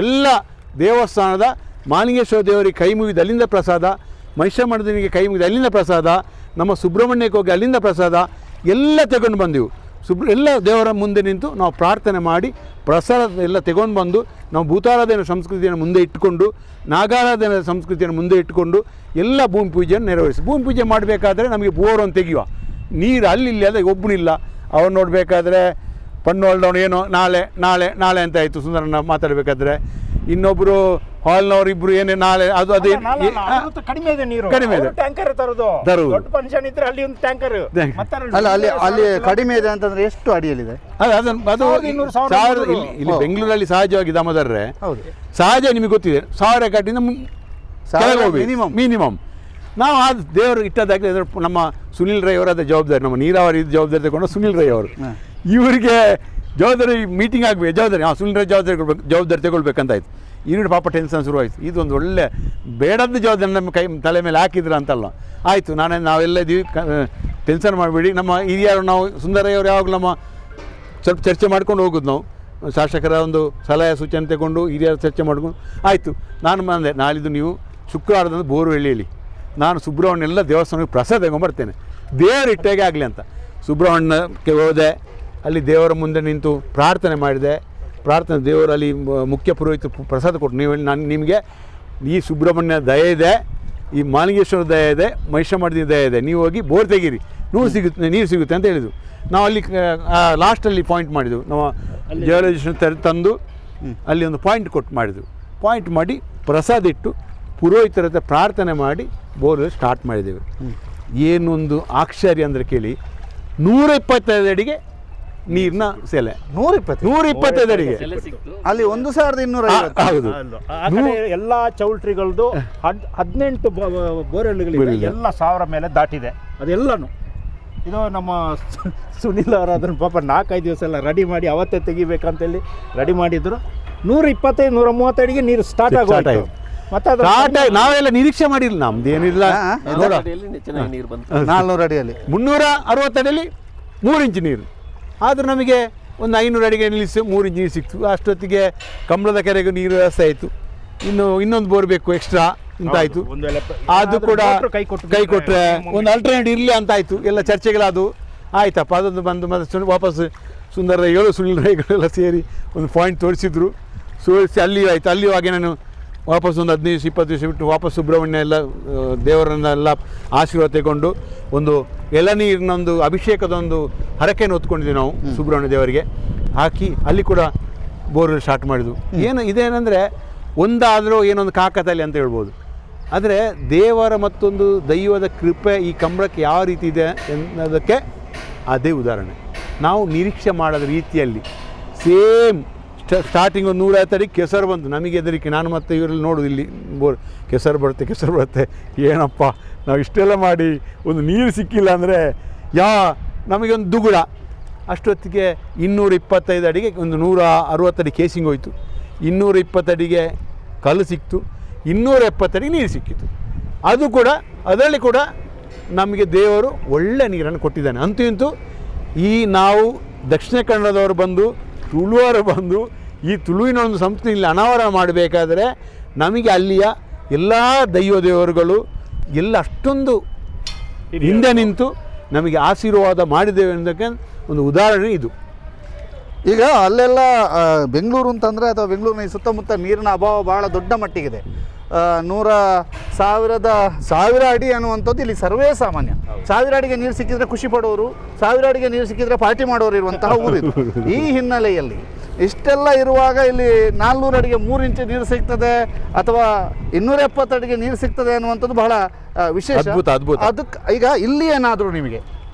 ಎಲ್ಲ ದೇವಸ್ಥಾನದ ಮಾಲಿಂಗೇಶ್ವರ ದೇವರಿಗೆ ಕೈ ಮುಗಿದು ಅಲ್ಲಿಂದ ಪ್ರಸಾದ, ಮಹಿಷಮರ್ದಿನಿಗೆ ಕೈ ಮುಗಿದು ಅಲ್ಲಿಂದ ಪ್ರಸಾದ, ನಮ್ಮ ಸುಬ್ರಹ್ಮಣ್ಯಕ್ಕೆ ಹೋಗಿ ಅಲ್ಲಿಂದ ಪ್ರಸಾದ ಎಲ್ಲ ತಗೊಂಡು ಬಂದೆವು. ಎಲ್ಲ ದೇವರ ಮುಂದೆ ನಿಂತು ನಾವು ಪ್ರಾರ್ಥನೆ ಮಾಡಿ ಪ್ರಸಾದ ಎಲ್ಲ ತಗೊಂಡು ಬಂದು ನಾವು ಭೂತಾರಾಧನೆ ಸಂಸ್ಕೃತಿಯನ್ನು ಮುಂದೆ ಇಟ್ಟುಕೊಂಡು, ನಾಗಾರಾಧನೆ ಸಂಸ್ಕೃತಿಯನ್ನು ಮುಂದೆ ಇಟ್ಟುಕೊಂಡು ಎಲ್ಲ ಭೂಮಿ ಪೂಜೆಯನ್ನು ನೆರವೇರಿಸಿ. ಭೂಮಿ ಪೂಜೆ ಮಾಡಬೇಕಾದ್ರೆ ನಮಗೆ ಬೋರನ್ನು ತೆಗೆಯುವ, ನೀರು ಅಲ್ಲಿ ಅದೇ ಒಬ್ಬನಿಲ್ಲ. ಅವ್ರು ನೋಡಬೇಕಾದ್ರೆ ಪನ್ನೋಲ್ದವನು ಏನೋ ನಾಳೆ ಅಂತ ಆಯಿತು ಸುಂದರಣ್ಣ ಮಾತಾಡಬೇಕಾದ್ರೆ, ಇನ್ನೊಬ್ಬರು ಹಾಲ್ನವ್ರು ಇಬ್ಬರು ಏನೇ ನಾಳೆ ಅದೇ ಕಡಿಮೆ ಇದೆ, ನೀರು ಕಡಿಮೆ ಇದೆ, ಟ್ಯಾಂಕರ್ ತರುವುದು. ದೊಡ್ಡ ಫಂಕ್ಷನ್ ಇದ್ರೆ ಅಲ್ಲಿ ಒಂದು ಟ್ಯಾಂಕರ್ ಅಲ್ಲ, ಅಲ್ಲಿ ಕಡಿಮೆ ಇದೆ ಅಂತಂದ್ರೆ ಎಷ್ಟು ಅಡಿಯಲ್ಲಿದೆ? ಅದು ಇಲ್ಲಿ ಬೆಂಗಳೂರಲ್ಲಿ ಸಹಜವಾಗಿ ದಾಮೋದರ್ರೆ ಸಹಜ ನಿಮಗೆ ಗೊತ್ತಿದೆ 1000 ಕಟ್ಟಿಂದ ಮಿನಿಮಮ್. ನಾವು ಆ ದೇವರು ಇಟ್ಟದಾಗಲಿ ನಮ್ಮ ಸುನಿಲ್ ರೈ ಅವರಾದ ಜವಾಬ್ದಾರಿ, ನಮ್ಮ ನೀರಾವರಿ ಜವಾಬ್ದಾರಿ ತಗೊಂಡು ಸುನಿಲ್ ರೈ ಅವರು, ಇವರಿಗೆ ಜವಾಬ್ದಾರಿ ಮೀಟಿಂಗ್ ಆಗಬೇಕು, ಸುನಿಲ್ ರೈ ಜವಾಬ್ದಾರಿ ತಗೊಳ್ಬೇಕಂತಾಯ್ತು. ಇವ್ರಿಗೆ ಪಾಪ ಟೆನ್ಷನ್ ಶುರುವಾಯಿತು. ಇದೊಂದು ಒಳ್ಳೆ ಬೇಡದ್ದು ಜವಾಬ್ದಾರಿ ನಮ್ಮ ತಲೆ ಮೇಲೆ ಹಾಕಿದ್ರು ಅಂತಲ್ಲ. ಆಯಿತು, ನಾವೆಲ್ಲ ಇದ್ದೀವಿ, ಟೆನ್ಷನ್ ಮಾಡಬೇಡಿ. ನಮ್ಮ ಹಿರಿಯರು ನಾವು ಸುಂದರಯ್ಯವರು ಯಾವಾಗಲೂ ನಮ್ಮ ಸ್ವಲ್ಪ ಚರ್ಚೆ ಮಾಡ್ಕೊಂಡು ಹೋಗೋದು. ನಾವು ಶಾಸಕರ ಒಂದು ಸಲಹೆ ಸೂಚನೆ ತಗೊಂಡು ಹಿರಿಯರು ಚರ್ಚೆ ಮಾಡ್ಕೊಂಡು ಆಯಿತು. ನಾನು ಬಂದೆ, ನಾಳಿದ್ದು ನೀವು ಶುಕ್ರವಾರದಂದು ಬೋರ್ವೆಳ್ಳಿಯಲ್ಲಿ ನಾನು ಸುಬ್ರಹ್ಮಣ್ಯ ಎಲ್ಲ ದೇವಸ್ಥಾನಕ್ಕೆ ಪ್ರಸಾದ ತಗೊಂಬರ್ತೇನೆ, ದೇವರು ಇಟ್ಟಾಗೆ ಆಗಲಿ ಅಂತ. ಸುಬ್ರಹ್ಮಣ್ಯಕ್ಕೆ ಹೋದೆ, ಅಲ್ಲಿ ದೇವರ ಮುಂದೆ ನಿಂತು ಪ್ರಾರ್ಥನೆ ಮಾಡಿದೆ. ದೇವರಲ್ಲಿ ಮುಖ್ಯ ಪುರೋಹಿತ ಪ್ರಸಾದ ಕೊಟ್ಟು, ನಿಮಗೆ ಈ ಸುಬ್ರಹ್ಮಣ್ಯ ದಯೆ ಇದೆ, ಈ ಮಾಲಿಂಗೇಶ್ವರ ದಯೆ ಇದೆ, ಮಹಿಷಮರ್ದಿನಿ ದಯೆ ಇದೆ, ನೀವು ಹೋಗಿ ಬೋರ್ ತೆಗೀರಿ, ನೀರು ಸಿಗುತ್ತೆ ಅಂತ ಹೇಳಿದ್ವು. ನಾವು ಅಲ್ಲಿ ಲಾಸ್ಟಲ್ಲಿ ಪಾಯಿಂಟ್ ಮಾಡಿದೆವು, ನಾವು ಜಿಯೋಲಜಿಸ್ಟನ್ನು ತಂದು ಅಲ್ಲಿ ಒಂದು ಪಾಯಿಂಟ್ ಮಾಡಿ ಪ್ರಸಾದ ಇಟ್ಟು ಪುರೋಹಿತರ ಹತ್ರ ಪ್ರಾರ್ಥನೆ ಮಾಡಿ ಬೋರ್ ಸ್ಟಾರ್ಟ್ ಮಾಡಿದ್ದೇವೆ. ಏನೊಂದು ಆಶ್ಚರ್ಯ ಅಂದರೆ ಕೇಳಿ, 125 ಅಡಿಗೆ ನೀರಿನ ಸೆಲೆ 125 ಅಡಿಗೆ ಅಲ್ಲಿ 1250. ಹೌದು. ಆ ಕಡೆ ಎಲ್ಲ ಚೌಲ್ಟ್ರಿಗಳದ್ದು 18 ಬೋರ್ವೆಲ್ಗಳಿವೆ, ಎಲ್ಲ 1000 ಮೇಲೆ ದಾಟಿದೆ ಅದೆಲ್ಲನೂ. ಇದು ನಮ್ಮ ಸುನಿಲ್ ಅವರು ಅದನ್ನು ಪಾಪ 4-5 ದಿವಸ ಎಲ್ಲ ರೆಡಿ ಮಾಡಿ ಅವತ್ತೇ ತೆಗಿಬೇಕಂತೇಳಿ ರೆಡಿ ಮಾಡಿದ್ರು. 125-130 ಅಡಿಗೆ ನೀರು ಸ್ಟಾರ್ಟ್ ಆಗೋಯ್ತು. ಮತ್ತೆ ನಾವೆಲ್ಲ ನಿರೀಕ್ಷೆ ಮಾಡಿಲ್ಲ, ನಮ್ದೇನಿಲ್ಲ. ನೋಡ, ಚೆನ್ನಾಗಿ ನೀರು ಬಂತು. 400 ಅಡಿಯಲ್ಲಿ 360 ಅಡಿಯಲ್ಲಿ 3 ಇಂಚು ನೀರು. ಆದರೂ ನಮಗೆ ಒಂದು 500 ಅಡಿಗೆ ನಿಲ್ಲಿಸಿ 3 ಇಂಚು ನೀರು ಸಿಕ್ತು. ಅಷ್ಟೊತ್ತಿಗೆ ಕಂಬಳದ ಕೆರೆಗೂ ನೀರು ವ್ಯವಸ್ಥೆ ಆಯಿತು. ಇನ್ನೊಂದು ಬೋರ್ ಬೇಕು ಎಕ್ಸ್ಟ್ರಾ ಇಂತಾಯಿತು. ಅದು ಕೂಡ ಕೈ ಕೊಟ್ಟರೆ ಒಂದು ಅಲ್ಟರ್ನೇಟ್ ಇರಲಿ ಅಂತಾಯಿತು. ಎಲ್ಲ ಚರ್ಚೆಗಳದು ಆಯ್ತಪ್ಪ. ಅದೊಂದು ಬಂದು ವಾಪಸ್ ಸುಂದರ 7 ಸುನಿಲ್ ರೈಗಳೆಲ್ಲ ಸೇರಿ ಒಂದು ಪಾಯಿಂಟ್ ತೋರಿಸಿದ್ರು. ತೋರಿಸಿ ಅಲ್ಲಿಯೂ ಆಯಿತು. ಅಲ್ಲಿಯೂ ಹಾಗೆ ನಾನು ವಾಪಸ್ ಒಂದು 15-20 ದಿವಸ ಬಿಟ್ಟು ವಾಪಸ್ ಸುಬ್ರಹ್ಮಣ್ಯ ಎಲ್ಲ ದೇವರನ್ನೆಲ್ಲ ಆಶೀರ್ವಾದ ತಗೊಂಡು ಒಂದು ಎಳನೀರಿನೊಂದು ಅಭಿಷೇಕದ ಒಂದು ಹರಕೆಯನ್ನು ಹೊತ್ಕೊಂಡಿದ್ವಿ ನಾವು ಸುಬ್ರಹ್ಮಣ್ಯ ದೇವರಿಗೆ ಹಾಕಿ. ಅಲ್ಲಿ ಕೂಡ ಬೋರ್ವೆಲ್ ಸ್ಟಾರ್ಟ್ ಮಾಡಿದ್ವು. ಇದೇನೆಂದರೆ ಒಂದಾದರೂ ಏನೊಂದು ಕಾಕತಾಳಿ ಅಂತ ಹೇಳ್ಬೋದು. ಆದರೆ ದೇವರ ಮತ್ತೊಂದು ದೈವದ ಕೃಪೆ ಈ ಕಂಬಳಕ್ಕೆ ಯಾವ ರೀತಿ ಇದೆ ಅನ್ನೋದಕ್ಕೆ ಅದೇ ಉದಾಹರಣೆ. ನಾವು ನಿರೀಕ್ಷೆ ಮಾಡದ ರೀತಿಯಲ್ಲಿ ಸೇಮ್ ಸ್ಟಾರ್ಟಿಂಗ್ ಒಂದು 150 ಅಡಿ ಕೆಸರು ಬಂತು. ನಮಗೆ ಹೆದರಿಕೆ. ನಾನು ಮತ್ತು ಇವರಲ್ಲಿ ನೋಡೋದು ಇಲ್ಲಿ ಬೋರ್ ಕೆಸರು ಬರುತ್ತೆ ಏನಪ್ಪ ನಾವು ಇಷ್ಟೆಲ್ಲ ಮಾಡಿ ಒಂದು ನೀರು ಸಿಕ್ಕಿಲ್ಲ ಅಂದರೆ ನಮಗೆ ಒಂದು ದುಗುಡ. ಅಷ್ಟೊತ್ತಿಗೆ 225 ಅಡಿಗೆ ಒಂದು 160 ಅಡಿ ಕೇಸಿಂಗ್ ಹೋಯಿತು. 220 ಅಡಿಗೆ ಕಲ್ಲು ಸಿಕ್ತು. 270 ಅಡಿಗೆ ನೀರು ಸಿಕ್ಕಿತು. ಅದರಲ್ಲಿ ಕೂಡ ನಮಗೆ ದೇವರು ಒಳ್ಳೆ ನೀರನ್ನು ಕೊಟ್ಟಿದ್ದಾನೆ. ಅಂತೂ ಇಂತೂ ನಾವು ದಕ್ಷಿಣ ಕನ್ನಡದವರು ಬಂದು ತುಳುವರು ಬಂದು ಈ ತುಳುವಿನ ಒಂದು ಸಂಸ್ಥೆಯಲ್ಲಿ ಅನಾವರಣ ಮಾಡಬೇಕಾದ್ರೆ ನಮಗೆ ಅಲ್ಲಿಯ ಎಲ್ಲ ದೇವರುಗಳು ಎಲ್ಲ ಅಷ್ಟೊಂದು ಹಿಂದೆ ನಿಂತು ನಮಗೆ ಆಶೀರ್ವಾದ ಮಾಡಿದ್ದೇವೆ ಅನ್ನೋದಕ್ಕೆ ಒಂದು ಉದಾಹರಣೆ ಇದು. ಈಗ ಅಲ್ಲೆಲ್ಲ ಬೆಂಗಳೂರು ಅಂತಂದರೆ ಅಥವಾ ಬೆಂಗಳೂರಿನ ಈ ಸುತ್ತಮುತ್ತ ನೀರಿನ ಅಭಾವ ಭಾಳ ದೊಡ್ಡ ಮಟ್ಟಿಗಿದೆ. 1000 ಅಡಿ ಅನ್ನುವಂಥದ್ದು ಇಲ್ಲಿ ಸರ್ವೇ ಸಾಮಾನ್ಯ. 1000 ಅಡಿಗೆ ನೀರು ಸಿಕ್ಕಿದ್ರೆ ಖುಷಿ ಪಡೋರು, 1000 ಅಡಿಗೆ ನೀರು ಸಿಕ್ಕಿದ್ರೆ ಪಾರ್ಟಿ ಮಾಡೋರು ಇರುವಂತಹ ಊರಿದು. ಈ ಹಿನ್ನೆಲೆಯಲ್ಲಿ ಇಷ್ಟೆಲ್ಲ ಇರುವಾಗ ಇಲ್ಲಿ 400 ಅಡಿಗೆ 3 ಇಂಚು ನೀರು ಸಿಗ್ತದೆ ಅಥವಾ 270 ಅಡಿಗೆ ನೀರು ಸಿಗ್ತದೆ ಅನ್ನುವಂಥದ್ದು ಬಹಳ ವಿಶೇಷ, ಅದ್ಭುತ. ಅದಕ್ಕೆ ಈಗ ಇಲ್ಲಿ ಏನಾದರೂ ನಿಮಗೆ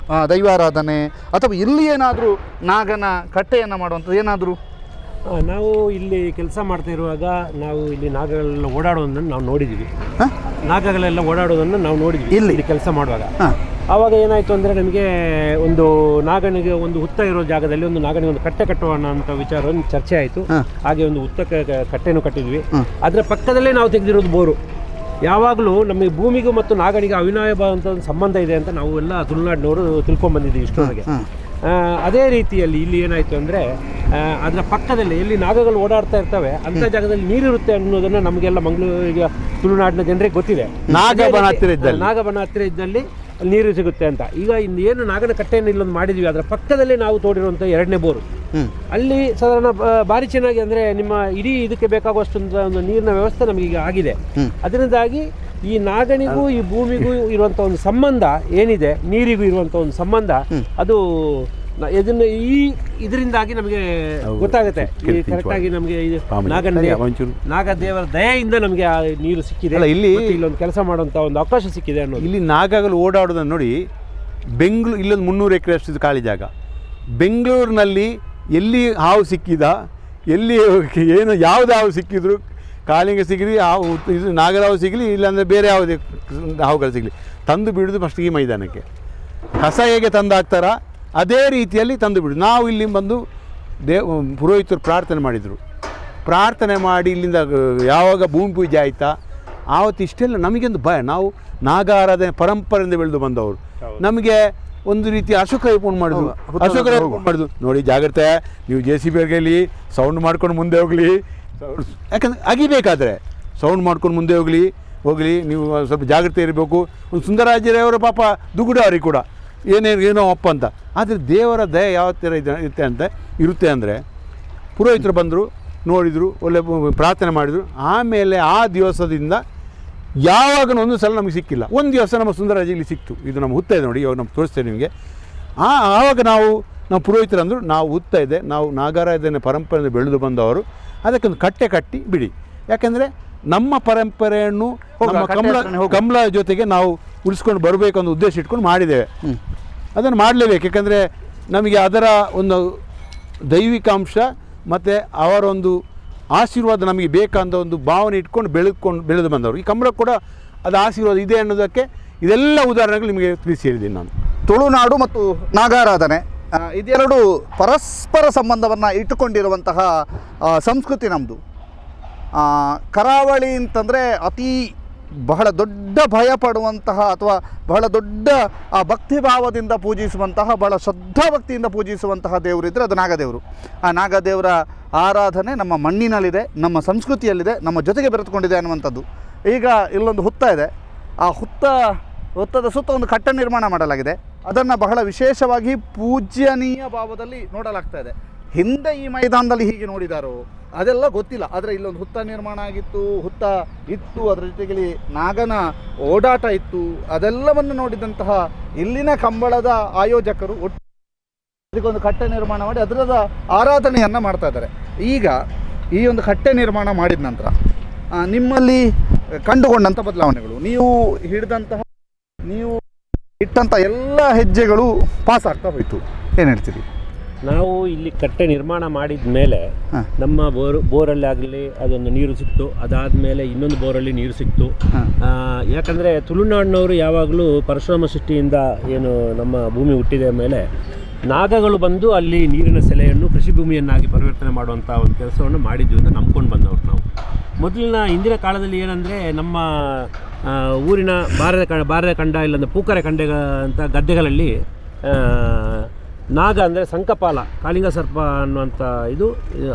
ದೈವಾರಾಧನೆ ಅಥವಾ ಇಲ್ಲಿ ಏನಾದರೂ ನಾಗನ ಕಟ್ಟೆಯನ್ನು ಮಾಡುವಂಥದ್ದು ಏನಾದರೂ? ನಾವು ಇಲ್ಲಿ ಕೆಲಸ ಮಾಡ್ತಾ ಇರುವಾಗ ನಾವು ಇಲ್ಲಿ ನಾಗಗಳೆಲ್ಲ ಓಡಾಡೋದನ್ನು ನಾವು ನೋಡಿದ್ದೀವಿ. ನಾಗಗಳೆಲ್ಲ ಓಡಾಡೋದನ್ನು ನಾವು ನೋಡಿದ್ವಿ ಇಲ್ಲಿ ಕೆಲಸ ಮಾಡುವಾಗ. ಆವಾಗ ಏನಾಯಿತು ಅಂದರೆ ನಮಗೆ ಒಂದು ನಾಗನಿಗೆ ಒಂದು ಹುತ್ತ ಇರೋ ಜಾಗದಲ್ಲಿ ಒಂದು ನಾಗನಿಗೆ ಒಂದು ಕಟ್ಟೆ ಕಟ್ಟೋಣ ಅಂತ ವಿಚಾರ ಒಂದು ಚರ್ಚೆ ಆಯಿತು. ಹಾಗೆ ಒಂದು ಹುತ್ತಕ್ಕೆ ಕಟ್ಟೆನೂ ಕಟ್ಟಿದ್ವಿ. ಅದರ ಪಕ್ಕದಲ್ಲೇ ನಾವು ತೆಗೆದಿರೋದು ಬೋರು. ಯಾವಾಗಲೂ ನಮಗೆ ಭೂಮಿಗೂ ಮತ್ತು ನಾಗನಿಗೆ ಅವಿನಾಭಾವಂಥ ಒಂದು ಸಂಬಂಧ ಇದೆ ಅಂತ ನಾವು ಎಲ್ಲ ತುಳುನಾಡಿನವರು ತಿಳ್ಕೊಂಡ್ಬಂದಿದ್ದೀವಿ ಇಷ್ಟೊಳಗೆ. ಅದೇ ರೀತಿಯಲ್ಲಿ ಇಲ್ಲಿ ಏನಾಯಿತು ಅಂದರೆ ಅದರ ಪಕ್ಕದಲ್ಲಿ ಎಲ್ಲಿ ನಾಗಗಳು ಓಡಾಡ್ತಾ ಇರ್ತವೆ ಅಂಥ ಜಾಗದಲ್ಲಿ ನೀರಿರುತ್ತೆ ಅನ್ನೋದನ್ನು ನಮಗೆಲ್ಲ ಮಂಗಳೂರಿಗೆ ತುಳುನಾಡಿನ ಜನರಿಗೆ ಗೊತ್ತಿದೆ. ನಾಗಬನ ಹತ್ತಿರ ಇದ್ದಲ್ಲಿ ನೀರು ಸಿಗುತ್ತೆ ಅಂತ. ಈಗ ಏನು ನಾಗನ ಕಟ್ಟೆಯನ್ನು ಇಲ್ಲೊಂದು ಮಾಡಿದ್ವಿ, ಅದರ ಪಕ್ಕದಲ್ಲೇ ನಾವು ತೋಡಿರುವಂಥ 2ನೇ ಬೋರು. ಅಲ್ಲಿ ಸಾಧಾರಣ ಭಾರಿ ಚೆನ್ನಾಗಿ ಅಂದರೆ ನಿಮ್ಮ ಇಡೀ ಇದಕ್ಕೆ ಬೇಕಾಗುವಷ್ಟು ಒಂದು ನೀರಿನ ವ್ಯವಸ್ಥೆ ನಮಗೀಗ ಆಗಿದೆ. ಅದರಿಂದಾಗಿ ಈ ನಾಗನಿಗೂ ಈ ಭೂಮಿಗೂ ಇರುವಂಥ ಒಂದು ಸಂಬಂಧ ಏನಿದೆ, ನೀರಿಗೂ ಇರುವಂಥ ಒಂದು ಸಂಬಂಧ, ಅದು ಇದನ್ನು ಇದರಿಂದಾಗಿ ನಮಗೆ ಗೊತ್ತಾಗುತ್ತೆ. ಕರೆಕ್ಟಾಗಿ ನಮಗೆ ನಾಗ ದೇವರ ದಯೆಯಿಂದ ನಮಗೆ ಆ ನೀರು ಸಿಕ್ಕಿದೆ. ಇಲ್ಲಿ ಇಲ್ಲೊಂದು ಕೆಲಸ ಮಾಡುವಂಥ ಒಂದು ಅವಕಾಶ ಸಿಕ್ಕಿದೆ ಅನ್ನೋದು. ಇಲ್ಲಿ ನಾಗಗಳು ಓಡಾಡೋದನ್ನು ನೋಡಿ. ಇಲ್ಲೊಂದು 300 ಎಕರೆ ಅಷ್ಟು ಖಾಲಿ ಜಾಗ. ಬೆಂಗಳೂರಿನಲ್ಲಿ ಎಲ್ಲಿ ಹಾವು ಸಿಕ್ಕಿದ, ಎಲ್ಲಿ ಏನು ಯಾವುದು ಹಾವು ಸಿಕ್ಕಿದ್ರು, ಕಾಳಿಂಗ ಸಿಗಲಿ, ಹಾವು ಇದು ನಾಗರಾವು ಸಿಗಲಿ, ಇಲ್ಲಾಂದರೆ ಬೇರೆ ಯಾವುದೇ ಹಾವುಗಳು ಸಿಗಲಿ, ತಂದು ಬಿಡೋದು ಫಸ್ಟ್ ಈ ಮೈದಾನಕ್ಕೆ. ಕಸ ಹೇಗೆ ತಂದು ಹಾಕ್ತಾರ ಅದೇ ರೀತಿಯಲ್ಲಿ ತಂದು ಬಿಡೋದು. ನಾವು ಇಲ್ಲಿ ಬಂದು ಪುರೋಹಿತರು ಪ್ರಾರ್ಥನೆ ಮಾಡಿದರು. ಪ್ರಾರ್ಥನೆ ಮಾಡಿ ಇಲ್ಲಿಂದ ಯಾವಾಗ ಭೂಮಿ ಪೂಜೆ ಆಯಿತಾ ಆವತ್ತು ಇಷ್ಟೆಲ್ಲ ನಮಗೊಂದು ಭಯ. ನಾವು ನಾಗ ಆರಾಧನೆ ಪರಂಪರೆಯಿಂದ ಬೆಳೆದು ಬಂದವರು. ನಮಗೆ ಒಂದು ರೀತಿ ಅಶೋಕ ಮಾಡಿದ್ರು. ನೋಡಿ ಜಾಗ್ರತೆ, ನೀವು JCB ಸೌಂಡ್ ಮಾಡ್ಕೊಂಡು ಮುಂದೆ ಹೋಗಲಿ. ಯಾಕಂದರೆ ಅಗಿಬೇಕಾದ್ರೆ ಸೌಂಡ್ ಮಾಡ್ಕೊಂಡು ಮುಂದೆ ಹೋಗಲಿ ನೀವು ಸ್ವಲ್ಪ ಜಾಗ್ರತೆ ಇರಬೇಕು. ಒಂದು ಸುಂದರಾಜರವರ ಪಾಪ ದುಗುಡ ಅವ್ರಿಗೆ ಕೂಡ ಏನೋ ಅಪ್ಪ ಅಂತ. ಆದರೆ ದೇವರ ದಯ ಯಾವ ಥರ ಇರುತ್ತೆ ಅಂದರೆ ಪುರೋಹಿತರು ಬಂದರು, ನೋಡಿದರು, ಒಳ್ಳೆ ಪ್ರಾರ್ಥನೆ ಮಾಡಿದರು. ಆಮೇಲೆ ಆ ದಿವಸದಿಂದ ಯಾವಾಗ ಒಂದು ಸಲ ನಮಗೆ ಸಿಕ್ಕಿಲ್ಲ. ಒಂದು ದಿವಸ ನಮ್ಮ ಸುಂದರಾಜಲ್ಲಿ ಸಿಕ್ತು. ಇದು ನಮ್ಮ ಹುತ್ತ ಇದೆ ನೋಡಿ, ಇವಾಗ ನಾವು ತೋರಿಸ್ತೇವೆ ನಿಮಗೆ. ಆವಾಗ ನಾವು ಪುರೋಹಿತರು ಅಂದರು, ನಾವು ಹುತ್ತ ಇದೆ, ನಾವು ನಾಗಾರಾಧನೆ ಪರಂಪರೆಯಿಂದ ಬೆಳೆದು ಬಂದವರು, ಅದಕ್ಕೊಂದು ಕಟ್ಟೆ ಕಟ್ಟಿ ಬಿಡಿ. ಯಾಕೆಂದರೆ ನಮ್ಮ ಪರಂಪರೆಯನ್ನು ನಮ್ಮ ಕಂಬಳ ಜೊತೆಗೆ ನಾವು ಉಳಿಸ್ಕೊಂಡು ಬರಬೇಕು ಅನ್ನೋ ಉದ್ದೇಶ ಇಟ್ಕೊಂಡು ಮಾಡಿದ್ದೇವೆ. ಅದನ್ನು ಮಾಡಲೇಬೇಕು. ಯಾಕೆಂದರೆ ನಮಗೆ ಅದರ ಒಂದು ದೈವಿಕಾಂಶ ಮತ್ತು ಅವರೊಂದು ಆಶೀರ್ವಾದ ನಮಗೆ ಬೇಕಂತ ಒಂದು ಭಾವನೆ ಇಟ್ಕೊಂಡು ಬೆಳೆದು ಬಂದವರು. ಈ ಕಂಬಳ ಕೂಡ ಅದು ಆಶೀರ್ವಾದ ಇದೆ ಅನ್ನೋದಕ್ಕೆ ಇದೆಲ್ಲ ಉದಾಹರಣೆಗಳು ನಿಮಗೆ ತಿಳಿಸಿ ಹೇಳಿದ್ದೀನಿ ನಾನು. ತುಳುನಾಡು ಮತ್ತು ನಾಗಾರಾಧನೆ ಇದೆರಡು ಪರಸ್ಪರ ಸಂಬಂಧವನ್ನು ಇಟ್ಟುಕೊಂಡಿರುವಂತಹ ಸಂಸ್ಕೃತಿ ನಮ್ಮದು. ಕರಾವಳಿ ಅಂತಂದರೆ ಬಹಳ ದೊಡ್ಡ ಭಯ ಪಡುವಂತಹ ಅಥವಾ ಬಹಳ ದೊಡ್ಡ ಭಕ್ತಿಭಾವದಿಂದ ಪೂಜಿಸುವಂತಹ, ಬಹಳ ಶ್ರದ್ಧಾಭಕ್ತಿಯಿಂದ ಪೂಜಿಸುವಂತಹ ದೇವರಿದ್ದರೆ ಅದು ನಾಗದೇವರು. ಆ ನಾಗದೇವರ ಆರಾಧನೆ ನಮ್ಮ ಮಣ್ಣಿನಲ್ಲಿದೆ, ನಮ್ಮ ಸಂಸ್ಕೃತಿಯಲ್ಲಿದೆ, ನಮ್ಮ ಜೊತೆಗೆ ಬೆರೆತುಕೊಂಡಿದೆ ಅನ್ನುವಂಥದ್ದು. ಈಗ ಇಲ್ಲೊಂದು ಹುತ್ತ ಇದೆ. ಆ ಹುತ್ತದ ಸುತ್ತ ಒಂದು ಕಟ್ಟ ನಿರ್ಮಾಣ ಮಾಡಲಾಗಿದೆ. ಅದನ್ನು ಬಹಳ ವಿಶೇಷವಾಗಿ ಪೂಜ್ಯನೀಯ ಭಾವದಲ್ಲಿ ನೋಡಲಾಗ್ತಾ ಇದೆ. ಹಿಂದೆ ಈ ಮೈದಾನದಲ್ಲಿ ಹೀಗೆ ನೋಡಿದಾರೋ ಅದೆಲ್ಲ ಗೊತ್ತಿಲ್ಲ. ಆದರೆ ಇಲ್ಲೊಂದು ಹುತ್ತ ನಿರ್ಮಾಣ ಆಗಿತ್ತು, ಹುತ್ತ ಇತ್ತು, ಅದರ ಜೊತೆಗೆ ನಾಗನ ಓಡಾಟ ಇತ್ತು. ಅದೆಲ್ಲವನ್ನು ನೋಡಿದಂತಹ ಇಲ್ಲಿನ ಕಂಬಳದ ಆಯೋಜಕರು ಒಟ್ಟು ಅದಕ್ಕೊಂದು ಕಟ್ಟೆ ನಿರ್ಮಾಣ ಮಾಡಿ ಅದರದ ಆರಾಧನೆಯನ್ನು ಮಾಡ್ತಾ ಇದ್ದಾರೆ. ಈಗ ಈ ಒಂದು ಕಟ್ಟೆ ನಿರ್ಮಾಣ ಮಾಡಿದ ನಂತರ ನಿಮ್ಮಲ್ಲಿ ಕಂಡುಕೊಂಡಂಥ ಬದಲಾವಣೆಗಳು, ನೀವು ಇಟ್ಟಂಥ ಎಲ್ಲ ಹೆಜ್ಜೆಗಳು ಪಾಸ್ ಆಗ್ತಾ ಹೋಯಿತು, ಏನು ಹೇಳ್ತೀರಿ? ನಾವು ಇಲ್ಲಿ ಕಟ್ಟೆ ನಿರ್ಮಾಣ ಮಾಡಿದ ಮೇಲೆ ನಮ್ಮ ಬೋರಲ್ಲಿ ಆಗಲಿ ಅದೊಂದು ನೀರು ಸಿಕ್ತು. ಅದಾದಮೇಲೆ ಇನ್ನೊಂದು ಬೋರಲ್ಲಿ ನೀರು ಸಿಕ್ತು. ಯಾಕಂದರೆ ತುಳುನಾಡಿನವರು ಯಾವಾಗಲೂ ಪರಶುರಾಮ ಸೃಷ್ಟಿಯಿಂದ ಏನು ನಮ್ಮ ಭೂಮಿ ಹುಟ್ಟಿದ ಮೇಲೆ ನಾಗಗಳು ಬಂದು ಅಲ್ಲಿ ನೀರಿನ ಸೆಲೆಯನ್ನು ಕೃಷಿ ಭೂಮಿಯನ್ನಾಗಿ ಪರಿವರ್ತನೆ ಮಾಡುವಂಥ ಒಂದು ಕೆಲಸವನ್ನು ಮಾಡಿದ್ವಿ ಅಂತ ನಂಬ್ಕೊಂಡು ಬಂದವರು ನಾವು. ಹಿಂದಿನ ಕಾಲದಲ್ಲಿ ಏನಂದರೆ ನಮ್ಮ ಊರಿನ ಬಾರದ ಕಂಡ ಇಲ್ಲಂದ್ರೆ ಪೂಕರೆ ಕಂಡೆ ಅಂತ ಗದ್ದೆಗಳಲ್ಲಿ ನಾಗ ಅಂದರೆ ಸಂಕಪಾಲ, ಕಾಳಿಂಗ ಸರ್ಪ ಅನ್ನುವಂಥ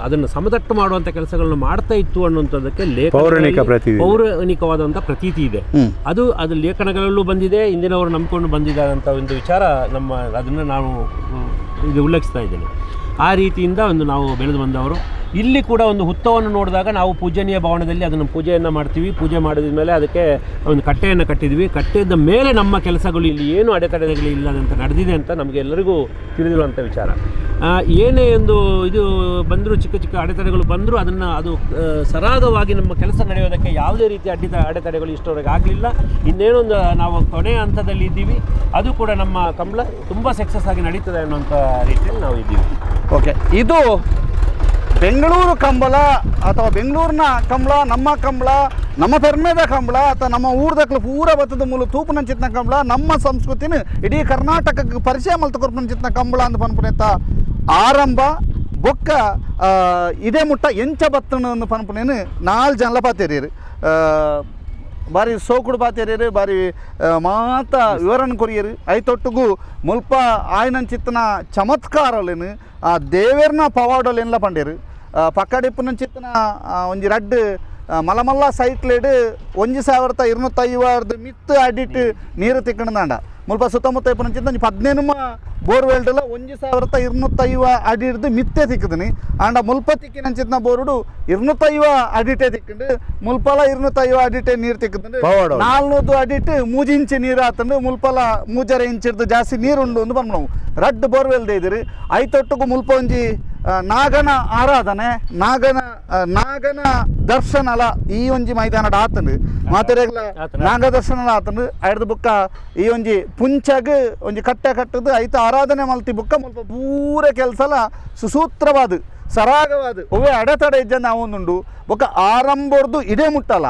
ಅದನ್ನು ಸಮತಟ್ಟು ಮಾಡುವಂಥ ಕೆಲಸಗಳನ್ನು ಮಾಡ್ತಾ ಇತ್ತು ಅನ್ನುವಂಥದ್ದಕ್ಕೆ ಪೌರಾಣಿಕವಾದಂಥ ಪ್ರತೀತಿ ಇದೆ. ಅದು ಲೇಖನಗಳಲ್ಲೂ ಬಂದಿದೆ, ಹಿಂದಿನವರು ನಂಬಿಕೊಂಡು ಬಂದಿದ್ದಾರೆ ಅಂತ ಒಂದು ವಿಚಾರ ಅದನ್ನು ನಾವು ಉಲ್ಲೇಖಿಸ್ತಾ ಇದ್ದೇನೆ. ಆ ರೀತಿಯಿಂದ ನಾವು ಬೆಳೆದು ಬಂದವರು. ಇಲ್ಲಿ ಕೂಡ ಒಂದು ಹುತ್ತವನ್ನು ನೋಡಿದಾಗ ನಾವು ಪೂಜನೀಯ ಭವನದಲ್ಲಿ ಅದನ್ನು ಪೂಜೆಯನ್ನು ಮಾಡ್ತೀವಿ. ಪೂಜೆ ಮಾಡಿದ ಮೇಲೆ ಅದಕ್ಕೆ ಒಂದು ಕಟ್ಟೆಯನ್ನು ಕಟ್ಟಿದ್ವಿ. ಕಟ್ಟಿದ ಮೇಲೆ ನಮ್ಮ ಕೆಲಸಗಳು ಇಲ್ಲಿ ಏನು ಅಡೆತಡೆಗಳು ಇಲ್ಲದಂತ ನಡೆದಿದೆ ಅಂತ ನಮಗೆ ಎಲ್ಲರಿಗೂ ತಿಳಿದಿರುವಂಥ ವಿಚಾರ. ಏನೇ ಒಂದು ಬಂದರೂ ಚಿಕ್ಕ ಅಡೆತಡೆಗಳು ಬಂದರೂ ಅದು ಸರಾಗವಾಗಿ ನಮ್ಮ ಕೆಲಸ ನಡೆಯೋದಕ್ಕೆ ಯಾವುದೇ ರೀತಿಯ ಅಡೆತಡೆಗಳು ಇಷ್ಟವರೆಗೆ ಆಗಲಿಲ್ಲ. ಇನ್ನೇನೊಂದು ನಾವು ಕೊನೆಯ ಹಂತದಲ್ಲಿ ಇದ್ದೀವಿ. ಅದು ಕೂಡ ನಮ್ಮ ಕಂಬಳ ತುಂಬ ಸಕ್ಸಸ್ ಆಗಿ ನಡೀತದೆ ಅನ್ನೋಂಥ ರೀತಿಯಲ್ಲಿ ನಾವು ಇದ್ದೀವಿ. ಓಕೆ, ಇದು ಬೆಂಗಳೂರು ಕಂಬಳ ಅಥವಾ ಬೆಂಗಳೂರಿನ ಕಂಬಳ, ನಮ್ಮ ಪೆರ್ಮೆದ ಕಂಬಳ ಅಥವಾ ನಮ್ಮ ಊರ್ದಕ್ಲು ಪೂರ ಬತ್ತದ ಮೂಲ ತೂಪುನಂಚಿತ್ನ ಕಂಬಳ, ನಮ್ಮ ಸಂಸ್ಕೃತಿನ ಇಡೀ ಕರ್ನಾಟಕಕ್ಕೆ ಪರಿಚಯ ಮಲ್ತಕೊರ್ಪಂಚಿತ್ನ ಕಂಬಳ ಅಂತ ಪನ್ಪುನೇತ ಆರಂಭ ಬೊಕ್ಕ ಇದೇ ಮುಟ್ಟ ಎಂಚ ಬತ್ತನ ಪನ್ಪುನೇನು 4 ಜನಲ ಪಾತೇರಿಯರು ಬಾರಿ ಸೋಕುಡು ಪಾತೇರಿಯರು, ಬಾರಿ ಮಾತ ವಿವರಣೆ ಕೊರಿಯರು. ಐತೊಟ್ಟಿಗೂ ಮುಲ್ಪ ಆಯ್ನಂಚಿತ್ತನ ಚಮತ್ಕಾರಲೇನು ಆ ದೇವೇರ್ನ ಪವಾಡಲೆಲ್ಲ ಪಂಡೇರು. ಪಕ್ಕಡಿಪ್ಪುನಂಚಿತ್ತನ ಒಂಜಿ ರಡ್ಡು ಮಲಮಲ್ಲ ಸೈಟ್ಲೇಡು 1250 ಮಿತ್ತು ಅಡಿಟ್ಟು ನೀರು ತಿಕ್ಕಣದಾಂಡ ಮುಲ್ಪ ಸುತ್ತಮುತ್ತ ಇಪ್ಪುನಂಚಿತ್ತ 15 ಬೋರ್ವೆಲ್ಡೆಲ್ಲ 1250 ಅಡಿ ಹಿಡ್ದು ಮಿತ್ತೆ ತಿಕ್ಕದನಿ. ಆಂಡ ಮುಲ್ಪ ತಿಕ್ಕಿನಂಚಿತ್ನ ಬೋರ್ಡು 250 ಅಡಿಟೆ ತಿಕ್ಕಂಡು ಮುಲ್ಪಲ 250 ಅಡಿಟೆ ನೀರು ತಿಕ್ಕದಂಡು 400 ಅಡಿಟ್ಟು 3 ಇಂಚು ನೀರು ಆತಂಡು ಮುಲ್ಪಲ 3 ಇಂಚಿಡ್ದು ಜಾಸ್ತಿ ನೀರುಂಡು ಒಂದು ಬಂದು ನಾವು ರಡ್ಡು ಬೋರ್ವೆಲ್ದೆ ಇದ್ದೀರಿ. ಐತೊಟ್ಟಿಗೂ ಮುಲ್ಪ ಒಂಜಿ ನಾಗನ ಆರಾಧನೆ, ನಾಗನ ದರ್ಶನಲ ಈ ಒಂಜಿ ಮೈದಾನದ ಆತಂಡು ಮಾತೆರೆಗ್ಲ ನಾಗ ದರ್ಶನಲ ಆತಂಡು ಐಡ್ದು ಬುಕ್ಕ ಈ ಒಂಜಿ ಪುಂಚಗ್ ಒಂಜಿ ಕಟ್ಟೆ ಕಟ್ಟದು ಐತ ಆರಾಧನೆ ಮಲ್ತಿ ಬುಕ್ಕ ಮುಲ್ಪ ಪೂರ ಕೆಲಸಲ ಸುಸೂತ್ರವಾದ ಸರಾಗವಾದ ಒವ್ವೇ ಅಡೆತಡೆ ಇಜ್ಜ ನಾವೊಂದುಂಡು ಬೊಕ್ಕ ಆರಂಭರ್ದು ಇದೇ ಮುಟ್ಟಲ್ಲ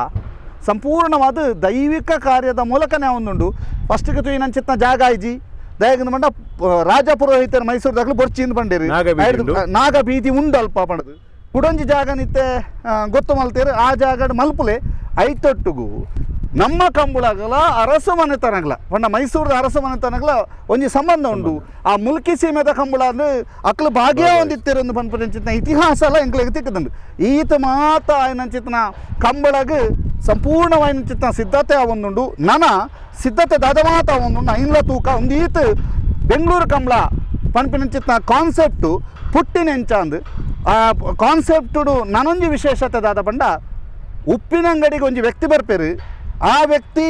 ಸಂಪೂರ್ಣವಾದ ದೈವಿಕ ಕಾರ್ಯದ ಮೂಲಕನೇ ಒಂದುಂಡು. ಫಸ್ಟ್ಗೆ ತುಯಿನಂಚಿತ್ನ ಜಾಗ ಐಜಿ ದಯಗಂದ ಮಂಡ ರಾಜ ಪುರೋಹಿತರು ಮೈಸೂರದಾಗಲು ಬೊರ್ಚಿಂದ ಬಂಡೇರಿ ನಾಗ ಬೀದಿ ಉಂಡು ಅಲ್ಪ ಪಣದು ಕುಡೊಂಜಿ ಜಾಗ ನಿತ್ತೆ ಗೊತ್ತು ಮಲ್ತೇರು ಆ ಜಾಗ ಮಲ್ಪುಲೆ ಐತೊಟ್ಟಿಗೂ ನಮ್ಮ ಕಂಬಳಗಲ ಅರಸ ಮನೆತನಗಲ ಪಂಡ ಮೈಸೂರದ ಅರಸ ಮನೆತನಗಲ ಒಂಜಿ ಸಂಬಂಧ ಉಂಡು. ಆ ಮುಲ್ಕಿ ಸೀಮೆದ ಕಂಬಳ ಅಂದ್ರೆ ಅಕ್ಲು ಭಾಗ್ಯ ಒಂದಿತ್ತೇರೊಂದು ಪನ್ಪಂಚಿತ್ನ ಇತಿಹಾಸ ಎಲ್ಲ ಎಂಕ್ಲೆಗೆ ತಿಕ್ಕದಂಡು ಈತ ಮಾತ ಆಯ್ನಂಚಿತ್ನ ಕಂಬಳಗ್ ಸಂಪೂರ್ಣವಾಯಿನಂಚಿತ್ನ ಸಿದ್ಧತೆ ಅವೊಂದುಂಡು. ನನ ಸಿದ್ಧತೆ ದಾದಮಾತ ಅವೊಂದುಂಡು ಐನ್ಲ ತೂಕ ಒಂದೀತ ಬೆಂಗಳೂರು ಕಂಬಳ ಪನ್ಪಿನಂಚಿತ್ನ ಕಾನ್ಸೆಪ್ಟು ಪುಟ್ಟಿನೆಂಚ ಅಂದು ಆ ಕಾನ್ಸೆಪ್ಟುಡು ನನೊಂಜಿ ವಿಶೇಷತೆ ದಾದ ಪಂಡ ಉಪ್ಪಿನಂಗಡಿಗೆ ಒಂಜಿ ವ್ಯಕ್ತಿ ಬರ್ಪೇರು. ಆ ವ್ಯಕ್ತಿ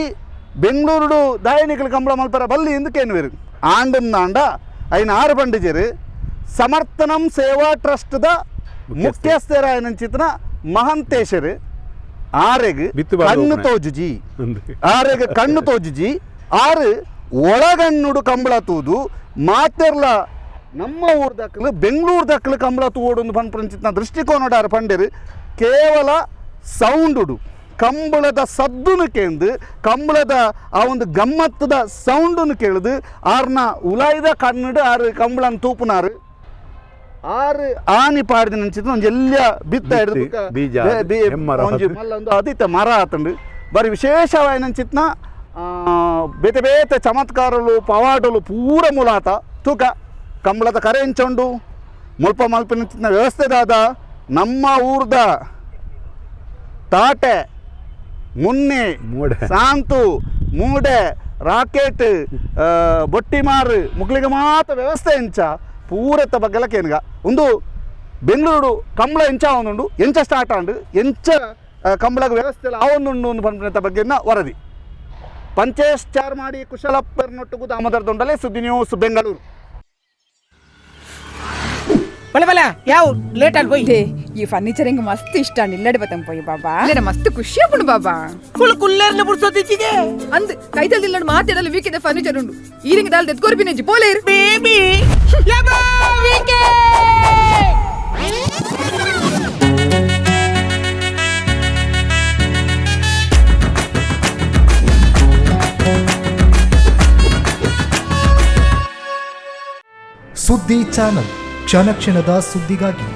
ಬೆಂಗಳೂರು ದಾಯಣಿಕಲ್ ಕಂಬಳ ಮಲ್ಪರ ಬಲ್ಲಿ ಇಂದಕ್ಕೇನುವೇರು ಆಂಡ ಐನ 6 ಪಂಡಿಜರು ಸಮರ್ಥನಂ ಸೇವಾ ಟ್ರಸ್ಟ್ದ ಮುಖ್ಯಸ್ಥರ ಏನಂಚಿತ್ನ ಮಹಂತೇಶರು ಆರೆಗ್ ಕಣ್ಣು ತೋಜುಜಿ 6 ಒಳಗಣ್ಣುಡು ಕಂಬಳ ತೂದು ಮಾತೆರ್ಲ ನಮ್ಮ ಊರು ದಕ್ಕಲು ಬೆಂಗಳೂರು ದಕ್ಕಲು ಕಂಬಳ ತೂವೊಡು ಪನ್ಪುಂಚಿತ್ನ ದೃಷ್ಟಿಕೋನಡಾರ ಪಂಡೇರು ಕೇವಲ ಸೌಂಡುಡು ಕಂಬಳದ ಸದ್ದುನು ಕೇಂದು ಕಂಬಳದ ಆ ಒಂದು ಗಮ್ಮತ್ತದ ಸೌಂಡನ್ನು ಕೇಳಿದು ಆರ್ನ ಉಲಾಯ್ದ ಕಣ್ಣುಡು ಆರು ಕಂಬಳನ ತೂಪುನಾರು ಆರು ಆನಿ ಪಾಡಿದ ನೆಂಚಿತ್ತು ಒಂದು ಎಲ್ಲ ಬಿತ್ತ ಹಿಡಿದು ಬೀಜ, ಹೆಮ್ಮರ ಒಂದು ಅದಿತ್ತ ಮರ ಆತಂಡು ಬರೀ ವಿಶೇಷವಾದ ನೆಂಚಿತ್ನ ಬೇತೆ ಬೇತೆ ಚಮತ್ಕಾರಲು ಪವಾಡಲು ಪೂರ ಮೂಲಾತ ತೂಕ ಕಂಬಳದ ಕರೆ ಹೆಂಚೊಂಡು ಮುಲ್ಪ ಮಲ್ಪಿನ ವ್ಯವಸ್ಥೆದಾದ ನಮ್ಮ ಊರ್ದ ತಾಟೆ ಮುನ್ನೆ ಮೂಡೆ. ಸಾಂತು ಮೂಡೆ ರಾಕೆಟ್ ಬೊಟ್ಟಿಮಾರು ಮುಕ್ಳಿಗೆ ಮಾತ್ರ ವ್ಯವಸ್ಥೆ ಎಂಚ ಪೂರತ್ತ ಬಗ್ಗೆಲ್ಲ ಕೇನ್ಗ ಒಂದು ಬೆಂಗಳೂರು ಕಂಬಳ ಎಂಚ ಒಂದುಂಡು ಎಂಚ ಸ್ಟಾರ್ಟ್ ಆಂಡು ಎಂಚ ಕಂಬಳಗ ವ್ಯವಸ್ಥೆ ಎಲ್ಲ ಆವೊಂದುಂಡು ಒಂದು ಪಂಪಿನ ಬಗ್ಗೆನ ವರದಿ ಪಂಚೇಶ್ಚಾರ್ ಮಾಡಿ ಕುಶಲಪ್ಪರ್ನೊಟ್ಟಿಗೂ ದಾಮೋದರ ದೊಂಡಲೆ ಸುದ್ದಿ ನ್ಯೂಸ್ ಬೆಂಗಳೂರು. ಬಲೆ ಬಲೆ ಯಾವ ಲೇಟ್ ಆಗಿ పోయి ఈ ఫర్నిచర్ ఇంక మస్తు ఇష్టాన్ని ఇల్లడిపోతాం పోయి బాబా లేదా మస్తు ఖుషి అప్పుడు బాబా ಫುಲ್ ಕುಲ್ಲರ್ನ ಬುಡ್ಸೋದಿಚ್ಚಿಗೆ ಅಂದ್ ಕೈತಲ್ ಇಲ್ಲಡ್ ಮಾತಾಡಲ್ಲ ವೀಕಿದೆ ಫರ್ನಿಚರ್ ಉಂಡು ಈರಿಂಗ ದಾಲ್ ತೆತ್ಕೊರ್ಪಿ ನೆಂಜಿ ಪೋಲೇರ್ ಬೇಬಿ ಯಬ್ಬಾ ವೀಕೆ ಸುದ್ದಿ ಚಾನಲ್ ಕ್ಷಣ ಕ್ಷಣದ ಸುದ್ದಿಗಾಗಿ